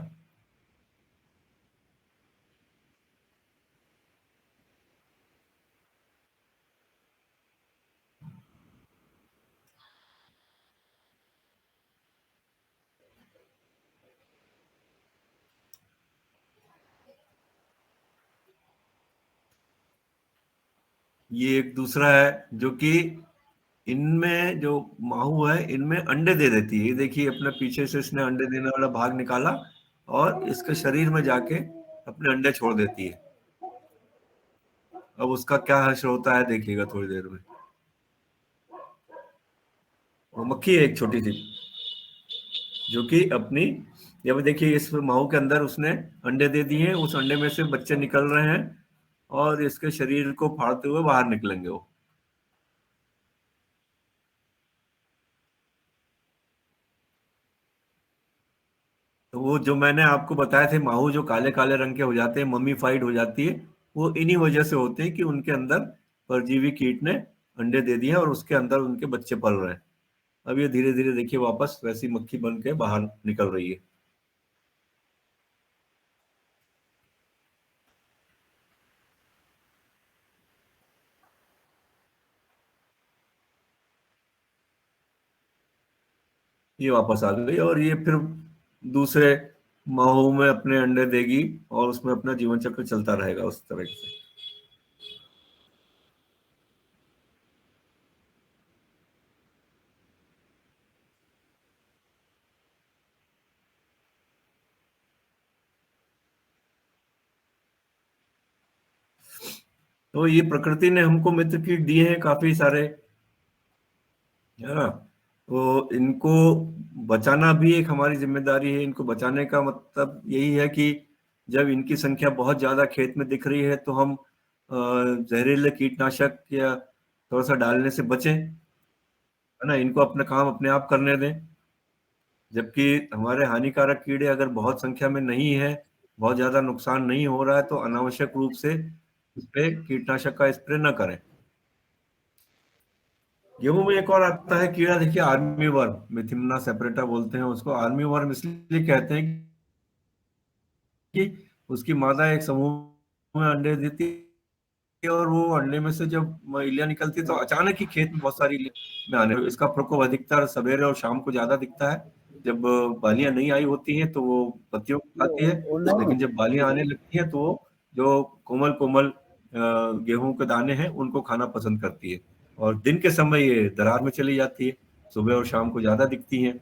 ये एक दूसरा है जो कि इनमें जो माहू है इनमें अंडे दे देती है। ये देखिए अपने पीछे से इसने अंडे देने वाला भाग निकाला और इसके शरीर में जाके अपने अंडे छोड़ देती है। अब उसका क्या हश्र होता है देखिएगा थोड़ी देर में। वो मक्खी है एक छोटी सी, जो कि अपनी, जब देखिए इस माहू के अंदर उसने अंडे दे दिए हैं, उस अंडे में से बच्चे निकल रहे हैं और इसके शरीर को फाड़ते हुए बाहर निकलेंगे वो। तो वो जो मैंने आपको बताए थे माहू जो काले काले रंग के हो जाते हैं, मम्मीफाइड हो जाती है, वो इन्हीं वजह से होते हैं कि उनके अंदर परजीवी कीट ने अंडे दे दिए और उसके अंदर उनके बच्चे पल रहे हैं। अब ये धीरे धीरे देखिए वापस वैसी मक्खी बन के बाहर निकल रही है। ये वापस आ गई और ये फिर दूसरे माहू में अपने अंडे देगी और उसमें अपना जीवन चक्र चलता रहेगा उस तरह से। तो ये प्रकृति ने हमको मित्र कीट दिए हैं काफी सारे, है ना। तो इनको बचाना भी एक हमारी जिम्मेदारी है। इनको बचाने का मतलब यही है कि जब इनकी संख्या बहुत ज्यादा खेत में दिख रही है तो हम जहरीले कीटनाशक या थोड़ा सा डालने से बचें, है ना। इनको अपना काम अपने आप करने दें। जबकि हमारे हानिकारक कीड़े अगर बहुत संख्या में नहीं है, बहुत ज्यादा नुकसान नहीं हो रहा है, तो अनावश्यक रूप से उस पे कीटनाशक का स्प्रे न करें। गेहूं में एक और आता है कीड़ा, देखिए, आर्मी वर्म, मिथिमना सेपरेटा बोलते हैं उसको। आर्मी वर्म इसलिए कहते हैं कि उसकी मादा एक समूह में अंडे देती है और वो अंडे में से जब इल्लियां निकलती है तो अचानक ही खेत में बहुत सारी इल्लियां आने। इसका प्रकोप अधिकतर सवेरे और शाम को ज्यादा दिखता है। जब बालियां नहीं आई होती हैं तो वो पत्तियों को खाती है, लेकिन जब बालियां आने लगती हैं तो वो जो कोमल कोमल गेहूं के दाने हैं उनको खाना पसंद करती है। और दिन के समय ये दरार में चली जाती है, सुबह और शाम को ज्यादा दिखती है।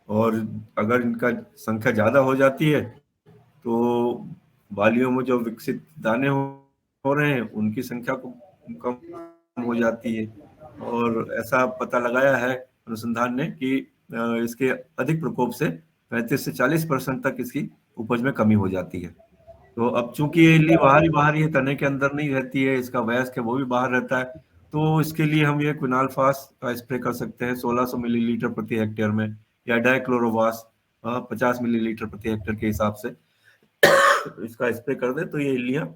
और अगर इनका संख्या ज्यादा हो जाती है तो बालियों में जो विकसित दाने हो रहे हैं उनकी संख्या को कम हो जाती है। और ऐसा पता लगाया है अनुसंधान ने कि इसके अधिक प्रकोप से 35 से 40% तक इसकी उपज में कमी हो जाती है। तो अब चूंकि ये इल्ली बाहर ही है, तने के अंदर नहीं रहती है, इसका वयस्क है वो भी बाहर रहता है, तो इसके लिए हम ये क्विनाल्फास का स्प्रे कर सकते हैं 1600 मिलीलीटर प्रति हेक्टेयर में, या डाइक्लोरोवास 50 मिलीलीटर प्रति हेक्टेयर के हिसाब से इसका स्प्रे कर दे तो ये इल्लियां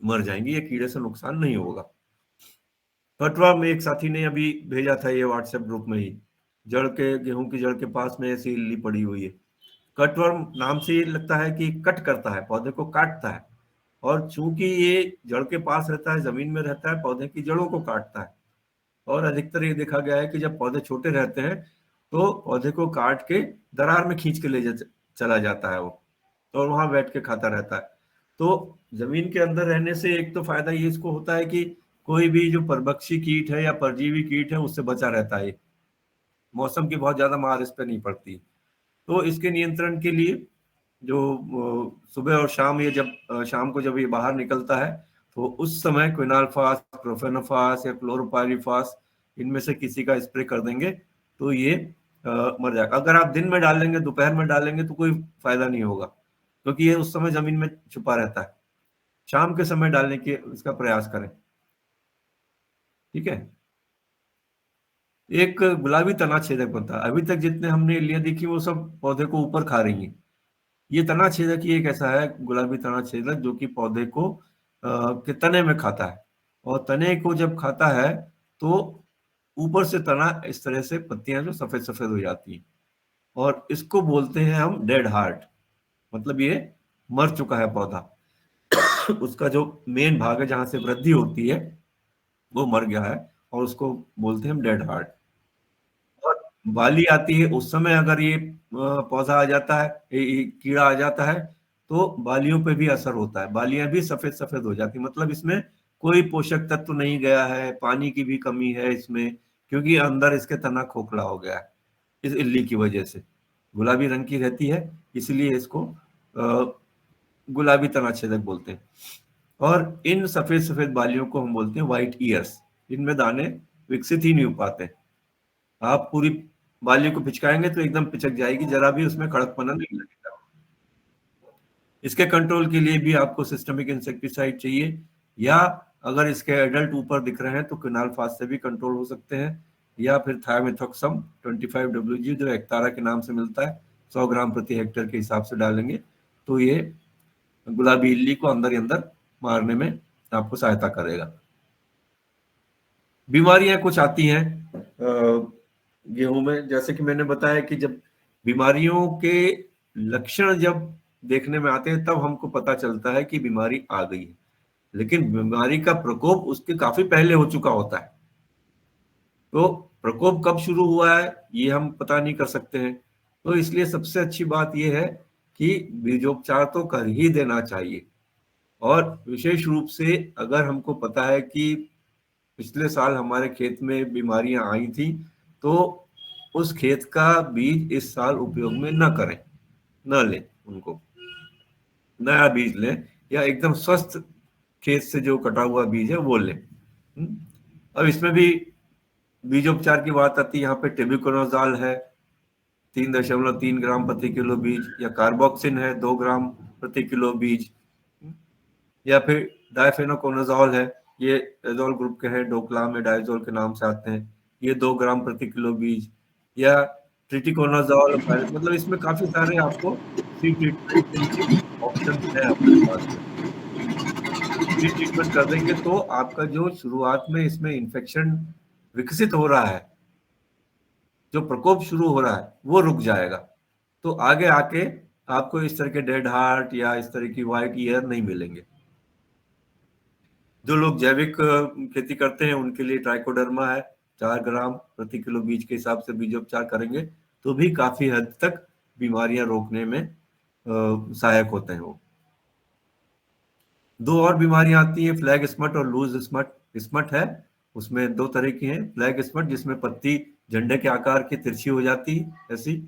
मर जाएंगी, ये कीड़े से नुकसान नहीं होगा। कटवा में एक साथी ने अभी भेजा था ये व्हाट्सएप ग्रुप में ही, गेहूं की जड़ के पास में ऐसी इल्ली पड़ी हुई है। कटवर्म नाम से ये लगता है कि कट करता है, पौधे को काटता है। और चूंकि ये जड़ के पास रहता है, जमीन में रहता है, पौधे की जड़ों को काटता है। और अधिकतर ये देखा गया है कि जब पौधे छोटे रहते हैं तो पौधे को काट के दरार में खींच के चला जाता है वो, और वहां बैठ के खाता रहता है। तो जमीन के अंदर रहने से एक तो फायदा ये इसको होता है कि कोई भी जो परभक्षी कीट है या परजीवी कीट है उससे बचा रहता है। मौसम की बहुत ज्यादा मार इस पर नहीं पड़ती। तो इसके नियंत्रण के लिए जो सुबह और शाम, ये जब शाम को जब ये बाहर निकलता है तो उस समय क्विनाल्फास, प्रोफेनोफास या क्लोरोपायरीफास, इनमें से किसी का स्प्रे कर देंगे तो ये मर जाएगा। अगर आप दिन में डालेंगे, दोपहर में डालेंगे तो कोई फायदा नहीं होगा, क्योंकि ये उस समय जमीन में छुपा रहता है। शाम के समय डालने के इसका प्रयास करें, ठीक है। एक गुलाबी तना छेदक बनता है, अभी तक जितने हमने इल्लियां देखी वो सब पौधे को ऊपर खा रही हैं। ये तना छेदक ही एक ऐसा है गुलाबी तना छेदक जो कि पौधे को के तने में खाता है। और तने को जब खाता है तो ऊपर से तना इस तरह से पत्तियां जो सफेद सफेद हो जाती हैं, और इसको बोलते हैं हम डेड हार्ट, मतलब ये मर चुका है पौधा। उसका जो मेन भाग है जहां से वृद्धि होती है वो मर गया है, और उसको बोलते हैं हम डेड हार्ट। और बाली आती है उस समय अगर ये पौधा आ जाता है, कीड़ा आ जाता है, तो बालियों पे भी असर होता है, बालियां भी सफेद सफेद हो जाती, मतलब इसमें कोई पोषक तत्व नहीं गया है, पानी की भी कमी है इसमें, क्योंकि अंदर इसके तना खोखला हो गया है इस इल्ली की वजह से। गुलाबी रंग की रहती है इसलिए इसको गुलाबी तना छेदक बोलते हैं। और इन सफेद सफेद बालियों को हम बोलते हैं व्हाइट ईयर्स, इनमें दाने विकसित ही नहीं हो पाते। आप पूरी बाली को पिचकाएंगे तो एकदम पिचक जाएगी, जरा भी उसमें कड़कपना नहीं लगेगा। इसके कंट्रोल के लिए भी आपको सिस्टमिक इंसेक्टिसाइड चाहिए, या अगर इसके एडल्ट ऊपर दिख रहे हैं तो क्विनाल्फास से भी कंट्रोल हो सकते हैं, या फिर थायोमेथोक्सम 25 WG जो एक्तारा के नाम से मिलता है 100 ग्राम प्रति हेक्टेयर के हिसाब से डालेंगे तो ये गुलाबी इल्ली को अंदर ही अंदर मारने में आपको सहायता करेगा। बीमारियां कुछ आती हैं गेहूं में, जैसे कि मैंने बताया कि जब बीमारियों के लक्षण जब देखने में आते हैं तब हमको पता चलता है कि बीमारी आ गई है, लेकिन बीमारी का प्रकोप उसके काफी पहले हो चुका होता है। तो प्रकोप कब शुरू हुआ है ये हम पता नहीं कर सकते हैं, तो इसलिए सबसे अच्छी बात यह है कि बीजोपचार तो कर ही देना चाहिए। और विशेष रूप से अगर हमको पता है कि पिछले साल हमारे खेत में बीमारियां आई थी तो उस खेत का बीज इस साल उपयोग में न करें, न लें, उनको नया बीज लें, या एकदम स्वस्थ खेत से जो कटा हुआ बीज है वो लें। अब इसमें भी बीजोपचार की बात आती है, यहाँ पे टेबुकोनाजोल है 3.3 ग्राम प्रति किलो बीज, या कार्बोक्सिन है 2 ग्राम प्रति किलो बीज, या फिर डायफेनोकोनाजोल है, ये एजोल ग्रुप के हैं, डोक्लाम डाइजोल के नाम से आते हैं, ये 2 ग्राम प्रति किलो बीज, या ट्रिटिकोनाजोल, मतलब इसमें काफी सारे आपको सी ट्रीटमेंट के लिए ऑप्शन है आपके पास में। सी ट्रीटमेंट कर देंगे तो आपका जो शुरुआत में इसमें इन्फेक्शन विकसित हो रहा है, जो प्रकोप शुरू हो रहा है, वो रुक जाएगा। तो आगे आके आपको इस तरह के डेड हार्ट या इस तरह की व्हाइट ईयर नहीं मिलेंगे। जो लोग जैविक खेती करते हैं उनके लिए ट्राइकोडर्मा है, 4 ग्राम प्रति किलो बीज के हिसाब से बीजोपचार करेंगे तो भी काफी हद तक बीमारियां रोकने में सहायक होते हैं वो। 2 और बीमारियां आती हैं, फ्लैग स्मट और लूज स्मट। स्मट है उसमें 2 तरह की हैं, फ्लैग स्मट जिसमें पत्ती झंडे के आकार की तिरछी हो जाती है ऐसी,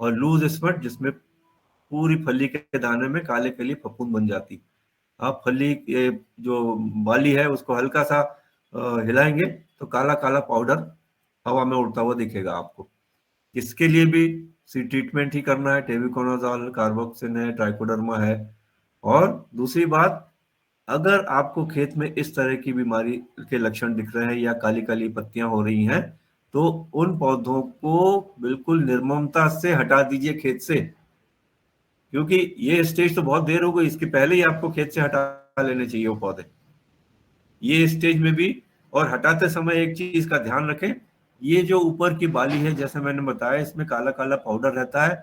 और लूज स्मट जिसमें पूरी फली के दाने में काले काली फफूंद बन जाती। आप फली जो बाली है उसको हल्का सा हिलाएंगे तो काला काला पाउडर हवा में उड़ता हुआ दिखेगा आपको। इसके लिए भी सी ट्रीटमेंट ही करना है, टेबुकोनाजोल, कार्बोक्सिन है, ट्राइकोडर्मा है। और दूसरी बात, अगर आपको खेत में इस तरह की बीमारी के लक्षण दिख रहे हैं या काली काली पत्तियां हो रही हैं तो उन पौधों को बिल्कुल निर्ममता से हटा दीजिए खेत से, क्योंकि ये स्टेज तो बहुत देर हो गई, इसके पहले ही आपको खेत से हटा लेने चाहिए वो पौधे। ये स्टेज में भी, और हटाते समय एक चीज का ध्यान रखें, ये जो ऊपर की बाली है जैसे मैंने बताया इसमें काला काला पाउडर रहता है,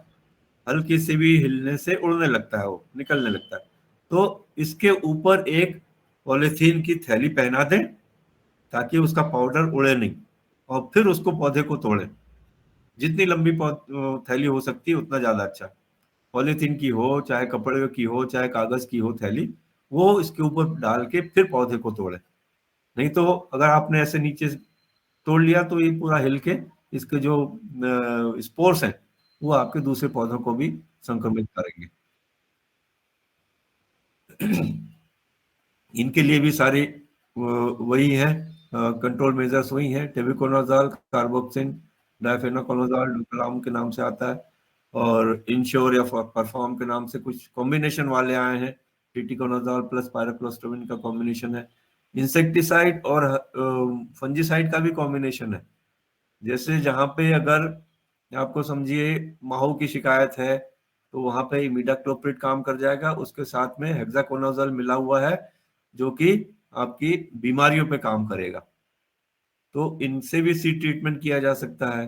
हल्की से भी हिलने से उड़ने लगता है, वो निकलने लगता है। तो इसके ऊपर एक पॉलीथीन की थैली पहना दें ताकि उसका पाउडर उड़े नहीं, और फिर उसको पौधे को तोड़ें। जितनी लंबी थैली हो सकती है उतना ज्यादा अच्छा, पॉलीथीन की हो चाहे कपड़े की हो चाहे कागज की हो थैली, वो इसके ऊपर डाल के फिर पौधे को तोड़े। नहीं तो अगर आपने ऐसे नीचे तोड़ लिया तो ये पूरा हिल के इसके जो स्पोर्स हैं वो आपके दूसरे पौधों को भी संक्रमित करेंगे। इनके लिए भी सारे वही है कंट्रोल मेजर्स वही हैं, टेबुकोनाजोल, कार्बोक्सिन, डायफेनोकोनाजोल डुक्लाम के नाम से आता है, और इंश्योर या परफॉर्म के नाम से कुछ कॉम्बिनेशन वाले आए हैं, ट्रिटिकोनाजोल प्लस पायरोक्लोस्ट्रोबिन का कॉम्बिनेशन है। इंसेक्टिसाइड और फंजीसाइड का भी कॉम्बिनेशन है। जैसे जहाँ पे अगर आपको समझिए माहू की शिकायत है तो वहां पे इमिडाक्लोप्रिड काम कर जाएगा, उसके साथ में हेक्साकोनाजोल मिला हुआ है जो कि आपकी बीमारियों पे काम करेगा। तो इनसे भी सीड ट्रीटमेंट किया जा सकता है,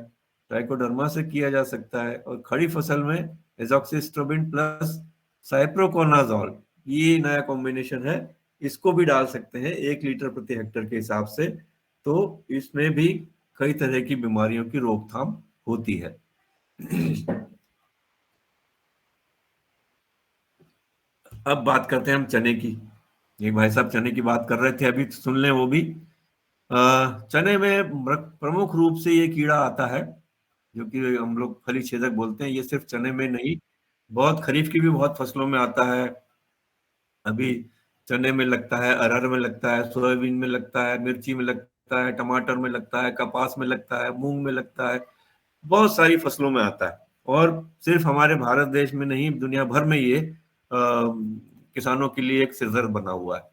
ट्राइकोडर्मा से किया जा सकता है, और खड़ी फसल में एजॉक्सिस्ट्रोबिन प्लस साइप्रोकोनाजोल, ये नया कॉम्बिनेशन है, इसको भी डाल सकते हैं 1 लीटर प्रति हेक्टेयर के हिसाब से। तो इसमें भी कई तरह की बीमारियों की रोकथाम होती है। अब बात करते हैं हम चने की। एक भाई साहब चने की बात कर रहे थे अभी, सुन लें वो भी। चने में प्रमुख रूप से ये कीड़ा आता है जो कि हम लोग फली छेदक बोलते हैं। ये सिर्फ चने में नहीं, बहुत खरीफ की भी बहुत फसलों में आता है। अभी चने में लगता है, अरहर में लगता है, सोयाबीन में लगता है, मिर्ची में लगता है, टमाटर में लगता है, कपास में लगता है, मूंग में लगता है, बहुत सारी फसलों में आता है। और सिर्फ हमारे भारत देश में नहीं, दुनिया भर में ये किसानों के लिए एक सिरदर्द बना हुआ है।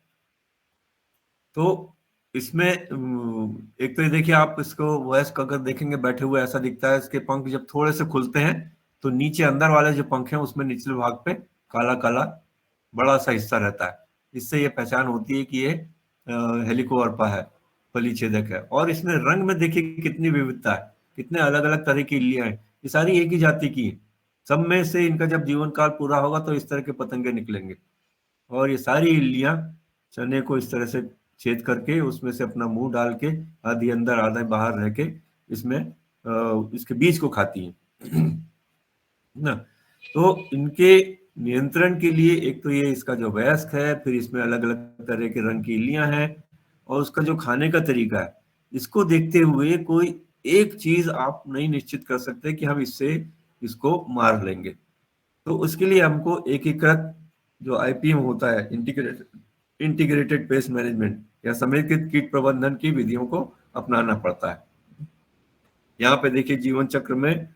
तो इसमें एक तो ये देखिए, आप इसको वयस्क अगर देखेंगे बैठे हुए ऐसा दिखता है, इसके पंख जब थोड़े से खुलते हैं तो नीचे अंदर वाले जो पंख हैं उसमें निचले भाग पे काला काला बड़ा सा हिस्सा रहता है। इससे ये पहचान होती है कि ये हेलिकोवर्पा है, फली छेदक है। और इसमें रंग में देखिए कितनी विविधता है, कितने अलग अलग तरह की इल्लियां हैं, ये सारी एक ही जाति की है। सब में से इनका जब जीवन काल पूरा होगा तो इस तरह के पतंगे निकलेंगे, और ये सारी इल्लियां चने को इस तरह से छेद करके उसमें से अपना मुंह डाल के आधी अंदर आधा बाहर रह के इसमें इसके बीज को खाती हैं ना। तो इनके नियंत्रण के लिए एक तो ये इसका जो वयस्क है, फिर इसमें अलग अलग तरह के रंग की इल्लियां हैं, और उसका जो खाने का तरीका है, इसको देखते हुए कोई एक चीज आप नहीं निश्चित कर सकते कि हम इससे इसको मार लेंगे। तो उसके लिए हमको एकीकृत जो आईपीएम होता है, इंटीग्रेटेड पेस्ट मैनेजमेंट या समेकित कीट प्रबंधन की विधियों को अपनाना पड़ता है। यहाँ पे देखिए जीवन चक्र में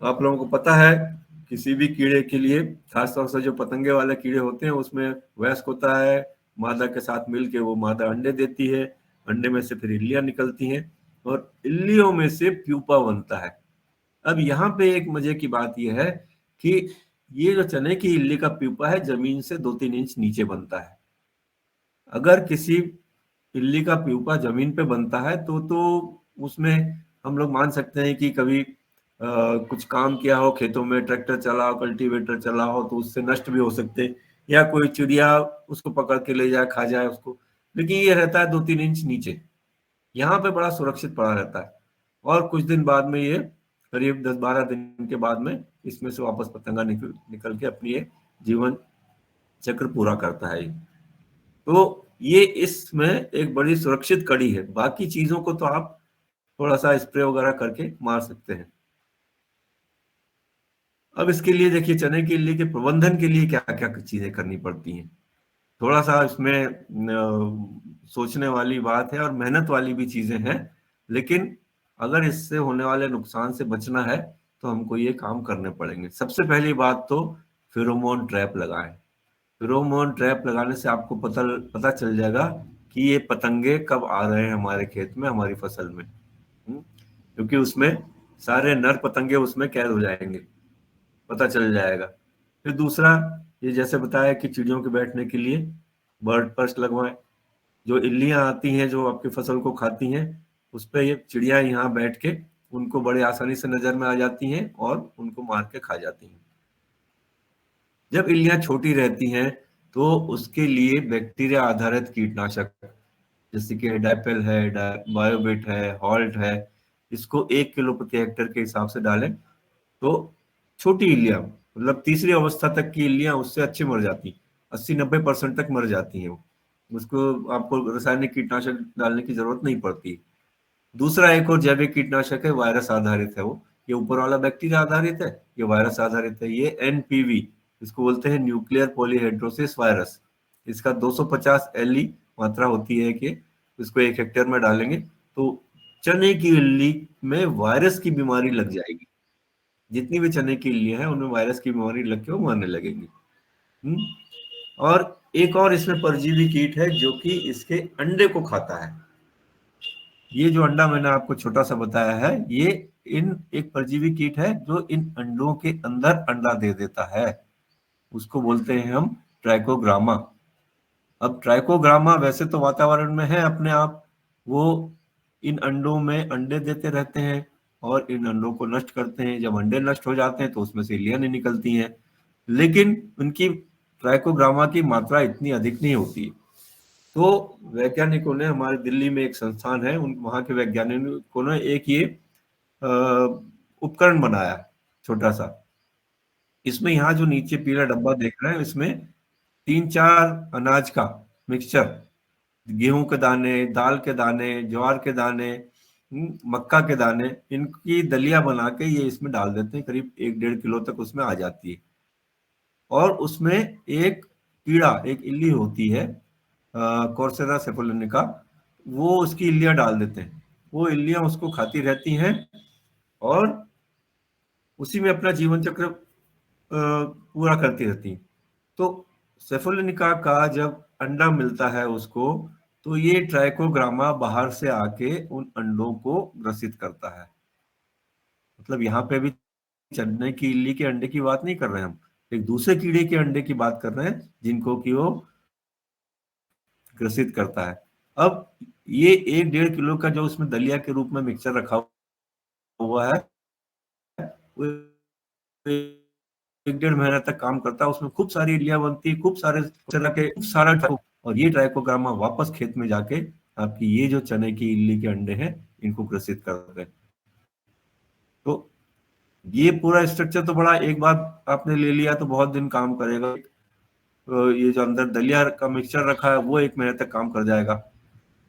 आप लोगों को पता है किसी भी कीड़े के लिए, खासतौर से जो पतंगे वाले कीड़े होते हैं, उसमें वयस्क होता है, मादा के साथ मिलके वो मादा अंडे देती है, अंडे में से फिर इल्लियां निकलती हैं और इल्लियों में से प्यूपा बनता है। अब यहाँ पे एक मजे की बात यह है कि ये जो चने की इल्ली का प्यूपा है जमीन से 2-3 इंच नीचे बनता है। अगर किसी इल्ली का प्यूपा जमीन पे बनता है तो उसमें हम लोग मान सकते हैं कि कभी कुछ काम किया हो, खेतों में ट्रैक्टर चला हो, कल्टीवेटर चला हो, तो उससे नष्ट भी हो सकते हैं, या कोई चिड़िया उसको पकड़ के ले जाए, खा जाए उसको। लेकिन ये रहता है 2-3 इंच नीचे, यहाँ पे बड़ा सुरक्षित पड़ा रहता है और कुछ दिन बाद में ये करीब 10-12 दिन के बाद में इसमें से वापस पतंगा निकल के अपनी ये जीवन चक्र पूरा करता है। तो ये इसमें एक बड़ी सुरक्षित कड़ी है। बाकी चीजों को तो आप थोड़ा सा स्प्रे वगैरह करके मार सकते हैं। अब इसके लिए देखिए चने की इल्ली के प्रबंधन के लिए क्या क्या चीजें करनी पड़ती हैं। थोड़ा सा इसमें सोचने वाली बात है और मेहनत वाली भी चीजें हैं, लेकिन अगर इससे होने वाले नुकसान से बचना है तो हमको ये काम करने पड़ेंगे। सबसे पहली बात तो फेरोमोन ट्रैप लगाएं। फेरोमोन ट्रैप लगाने से आपको पता चल जाएगा कि ये पतंगे कब आ रहे हैं हमारे खेत में, हमारी फसल में, क्योंकि उसमें सारे नर पतंगे उसमें कैद हो जाएंगे, पता चल जाएगा। फिर दूसरा, ये जैसे बताया कि चिड़ियों के बैठने के लिए बर्ड पर्च लगवाएं। जो इल्लियां आती हैं जो आपकी फसल को खाती हैं, उस पर ये चिड़िया यहाँ बैठ के उनको बड़े आसानी से नजर में आ जाती हैं और उनको मार के खा जाती हैं। जब इल्लियां छोटी रहती हैं तो उसके लिए बैक्टीरिया आधारित कीटनाशक जैसे कि डाइपेल है, बायोबिट है, हॉल्ट है, इसको 1 किलो प्रति हेक्टेयर के हिसाब से डालें तो छोटी इल्लियां, मतलब तीसरी अवस्था तक की इल्लियां उससे अच्छे मर जाती, 80-90% तक मर जाती हैं। उसको आपको रासायनिक कीटनाशक डालने की जरूरत नहीं पड़ती। दूसरा एक और जैविक कीटनाशक है, वायरस आधारित है वो। ये ऊपर वाला बैक्टीरिया आधारित है, ये वायरस आधारित है। ये एनपीवी, इसको बोलते हैं न्यूक्लियर पॉलीहेड्रोसिस वायरस। इसका 250 एलई मात्रा होती है कि इसको 1 हेक्टेयर में डालेंगे तो चने की इल्ली में वायरस की बीमारी लग जाएगी। जितनी भी चने की इल्लियां हैं उनमें वायरस की बीमारी लग के वो मरने लगेंगी। और एक और इसमें परजीवी कीट है जो कि इसके अंडे को खाता है। ये जो अंडा मैंने आपको छोटा सा बताया है, ये एक परजीवी कीट है जो इन अंडों के अंदर अंडा दे देता है। उसको बोलते हैं हम ट्राइकोग्रामा। अब ट्राइकोग्रामा वैसे तो वातावरण में है अपने आप, वो इन अंडों में अंडे देते रहते हैं और इन अंडों को नष्ट करते हैं। जब अंडे नष्ट हो जाते हैं तो उसमें से इल्लियां नहीं निकलती हैं, लेकिन उनकी ट्राइकोग्रामा की मात्रा इतनी अधिक नहीं होती। तो वैज्ञानिकों ने, हमारे दिल्ली में एक संस्थान है, वहां के वैज्ञानिकों ने एक ये उपकरण बनाया छोटा सा। इसमें यहाँ जो नीचे पीला डब्बा देख रहे हैं, इसमें 3-4 अनाज का मिक्सचर, गेहूं के दाने, दाल के दाने, ज्वार के दाने, मक्का के दाने, इनकी दलिया बना के ये इसमें डाल देते हैं। करीब 1-1.5 किलो तक उसमें आ जाती है। और उसमें एक कीड़ा, एक इल्ली होती है कॉर्सेरा सेफोलिनिका, वो उसकी इल्लियां डाल देते हैं। वो इल्लियां उसको खाती रहती हैं और उसी में अपना जीवन चक्र पूरा करती रहती हैं। तो सेफोलिनिका का जब अंडा मिलता है उसको, तो ये ट्राइकोग्रामा बाहर से आके उन अंडों को ग्रसित करता है। मतलब यहाँ पे भी चने की इल्ली के अंडे की बात नहीं कर रहे हैं हम, एक दूसरे कीड़े के अंडे की बात कर रहे हैं जिनको कि वो ग्रसित करता है। अब ये 1-1.5 किलो का जो उसमें दलिया के रूप में मिक्सचर रखा हुआ है, 1-1.5 महीना तक काम करता है। उसमें खूब सारी इल्लियां बनती है, खूब सारा, और ये ट्राइकोग्रामा वापस खेत में जाके आपकी ये जो चने की इल्ली के अंडे हैं इनको ग्रसित करते हैं। तो ये पूरा स्ट्रक्चर तो बड़ा, एक बार आपने ले लिया तो बहुत दिन काम करेगा। ये जो अंदर दलिया का मिक्सचर रखा है वो 1 महीने तक काम कर जाएगा।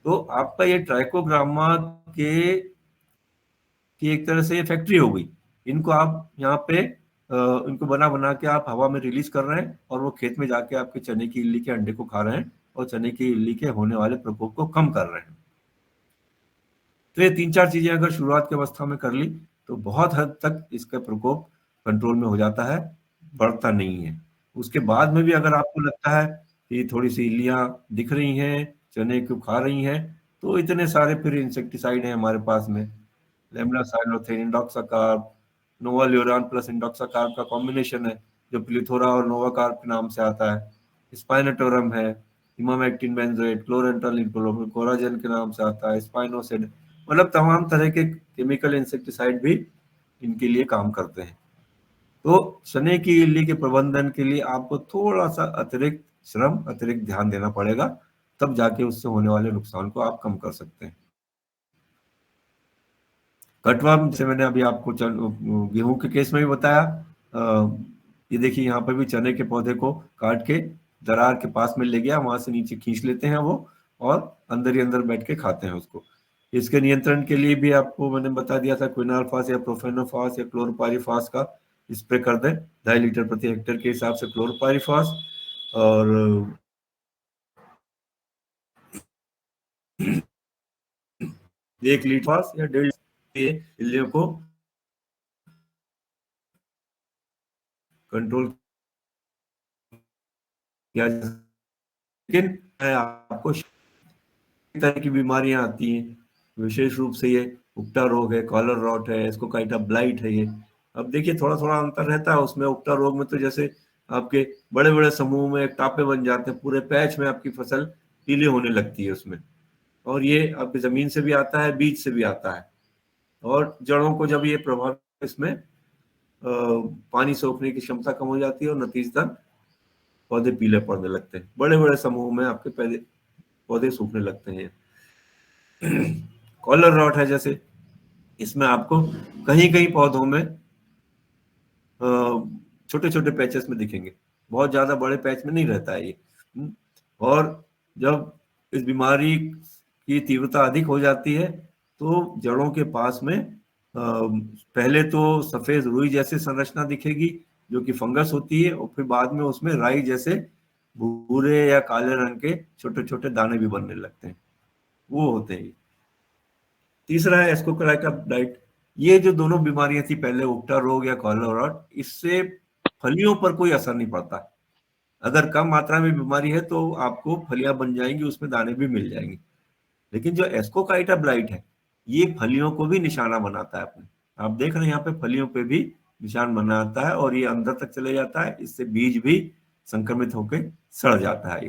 तो आपका ये ट्राइकोग्रामा की एक तरह से ये फैक्ट्री हो गई। इनको आप यहाँ पे इनको बना के आप हवा में रिलीज कर रहे हैं और वो खेत में जाके आपके चने की इल्ली के अंडे को खा रहे हैं और चने की इल्ली के होने वाले प्रकोप को कम कर रहे हैं। तो ये 3-4 चीजें अगर शुरुआत की अवस्था में कर ली तो बहुत हद तक इसका प्रकोप कंट्रोल में हो जाता है, बढ़ता नहीं है। उसके बाद में भी अगर आपको लगता है कि थोड़ी सी इल्लियां दिख रही हैं, चने को खा रही हैं, तो इतने सारे फिर इंसेक्टिसाइड हैं हमारे पास में। लेमनासाइलोथेन, इंडोक्साकार्ब, नोवाल्यूरान प्लस इंडोक्साकार्ब का कॉम्बिनेशन है जो प्लिथोरा और नोवाकार्ब के नाम से आता है। स्पाइनोटोरम है, इमामेक्टिन बेंजोएट, क्लोरेंट्रलिन कोराजेन के नाम से आता है, स्पाइनोसिड, मतलब तमाम तरह के केमिकल इंसेक्टिसाइड भी इनके लिए काम करते हैं। तो चने की इल्ली के प्रबंधन के लिए आपको थोड़ा सा अतिरिक्त श्रम, अतिरिक्त ध्यान देना पड़ेगा, तब जाके उससे होने वाले नुकसान को आप कम कर सकते हैं। कटवर्म से मैंने अभी आपको गेहूं के केस में भी बताया। ये देखिए यहाँ पर भी चने के पौधे को काट के दरार के पास में ले गया, वहां से नीचे खींच लेते हैं वो, और अंदर ही अंदर बैठ के खाते हैं उसको। इसके नियंत्रण के लिए भी आपको मैंने बता दिया था, क्विनाल्फास या प्रोफेनोफास या क्लोरोपाइरिफास का स्प्रे कर दें 2.5 लीटर प्रति हेक्टेयर के हिसाब से क्लोरोपाइरिफास, और 1 लीटर फास या 1.5 इल्लियों को कंट्रोल किया। लेकिन आपको तरह की बीमारियां आती हैं, विशेष रूप से ये उक्टा रोग है, कॉलर रॉट है, एस्कोकाइटा ब्लाइट है ये। अब देखिए थोड़ा थोड़ा अंतर रहता है उसमें। उक्टा रोग में तो जैसे आपके बड़े बड़े समूह में टापे बन जाते हैं, पूरे पैच में आपकी फसल पीली होने लगती है उसमें, और ये आपकी जमीन से भी आता है, बीज से भी आता है, और जड़ों को जब ये प्रभाव इसमें पानी सोखने की क्षमता कम हो जाती है, और नतीजतन पौधे पीले पड़ने लगते हैं, बड़े बड़े समूह में आपके पौधे सूखने लगते हैं। कॉलर रॉट है जैसे, इसमें आपको कहीं कहीं पौधों में छोटे छोटे पैचेस में दिखेंगे, बहुत ज्यादा बड़े पैच में नहीं रहता है ये। और जब इस बीमारी की तीव्रता अधिक हो जाती है तो जड़ों के पास में पहले तो सफेद रुई जैसी संरचना दिखेगी जो कि फंगस होती है, और फिर बाद में उसमें राई जैसे भूरे या काले रंग के छोटे छोटे दाने भी बनने लगते हैं, वो होते हैं। तीसरा है एस्कोकाइटा ब्लाइट। ये जो दोनों बीमारियां थी पहले, उक्टा रोग या कॉलर रॉट, इससे फलियों पर कोई असर नहीं पड़ता। अगर कम मात्रा में बीमारी है तो आपको फलियां बन जाएंगी, उसमें दाने भी मिल जाएंगे। लेकिन जो एस्कोकाइटा ब्लाइट है ये फलियों को भी निशाना बनाता है अपने। आप देख रहे हैं यहाँ पे फलियों पे भी निशान बनाता है, और ये अंदर तक चले जाता है, इससे बीज भी संक्रमित होकर सड़ जाता है।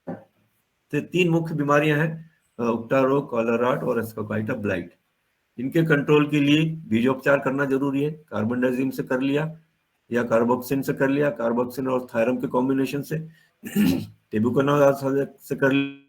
तो 3 मुख्य बीमारियां हैं, उक्टा रोग, कॉलर रॉट और एस्कोकाइटा ब्लाइट। इनके कंट्रोल के लिए बीजोपचार करना जरूरी है। कार्बनडाजिम से कर लिया या कार्बोक्सिन से कर लिया, कार्बोक्सिन और थायरम के कॉम्बिनेशन से, टेबुकोनाज से कर लिया,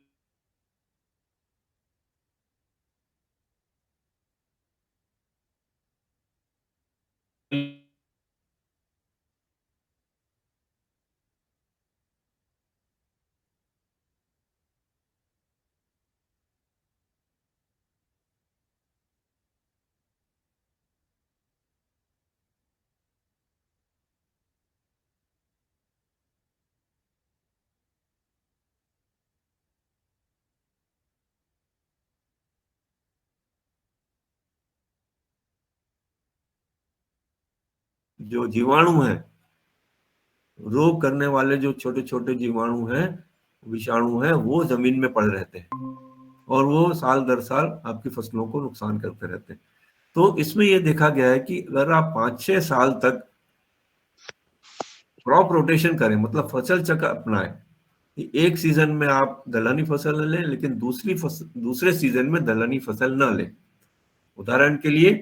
जो जीवाणु है, रोग करने वाले जो छोटे छोटे जीवाणु हैं, विषाणु हैं, वो जमीन में पड़े रहते हैं और वो साल दर साल आपकी फसलों को नुकसान करते रहते हैं। तो इसमें ये देखा गया है कि अगर आप 5-6 साल तक क्रॉप रोटेशन करें, मतलब फसल चक्र अपनाएं, एक सीजन में आप दलहनी फसल लें लेकिन दूसरे सीजन में दलहनी फसल न लें। उदाहरण के लिए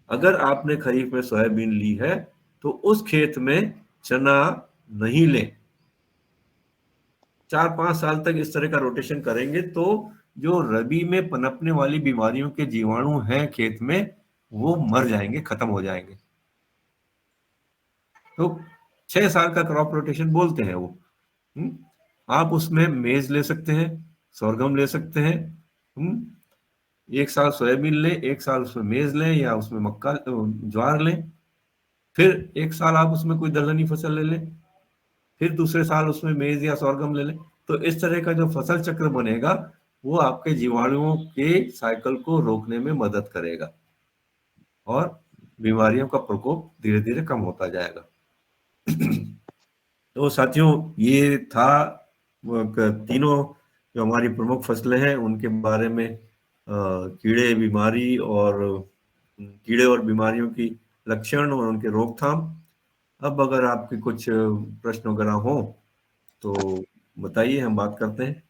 अगर आपने खरीफ में सोयाबीन ली है तो उस खेत में चना नहीं लें। 4-5 साल तक इस तरह का रोटेशन करेंगे तो जो रबी में पनपने वाली बीमारियों के जीवाणु हैं खेत में, वो मर जाएंगे, खत्म हो जाएंगे। तो 6 साल का क्रॉप रोटेशन बोलते हैं वो। आप उसमें मेज ले सकते हैं, सोरगम ले सकते हैं, 1 साल सोयाबीन लें, 1 साल उसमें मेज लें या उसमें मक्का ज्वार लें, फिर 1 साल आप उसमें कोई दलहनी फसल ले लें, फिर दूसरे साल उसमें मेज या सोरगम ले लें। तो इस तरह का जो फसल चक्र बनेगा वो आपके जीवाणुओं के साइकिल को रोकने में मदद करेगा और बीमारियों का प्रकोप धीरे धीरे कम होता जाएगा। तो साथियों, ये था तीनों जो हमारी प्रमुख फसलें हैं उनके बारे में, कीड़े और बीमारियों की लक्षण और उनके रोकथाम। अब अगर आपके कुछ प्रश्न वगैरह हो तो बताइए, हम बात करते हैं।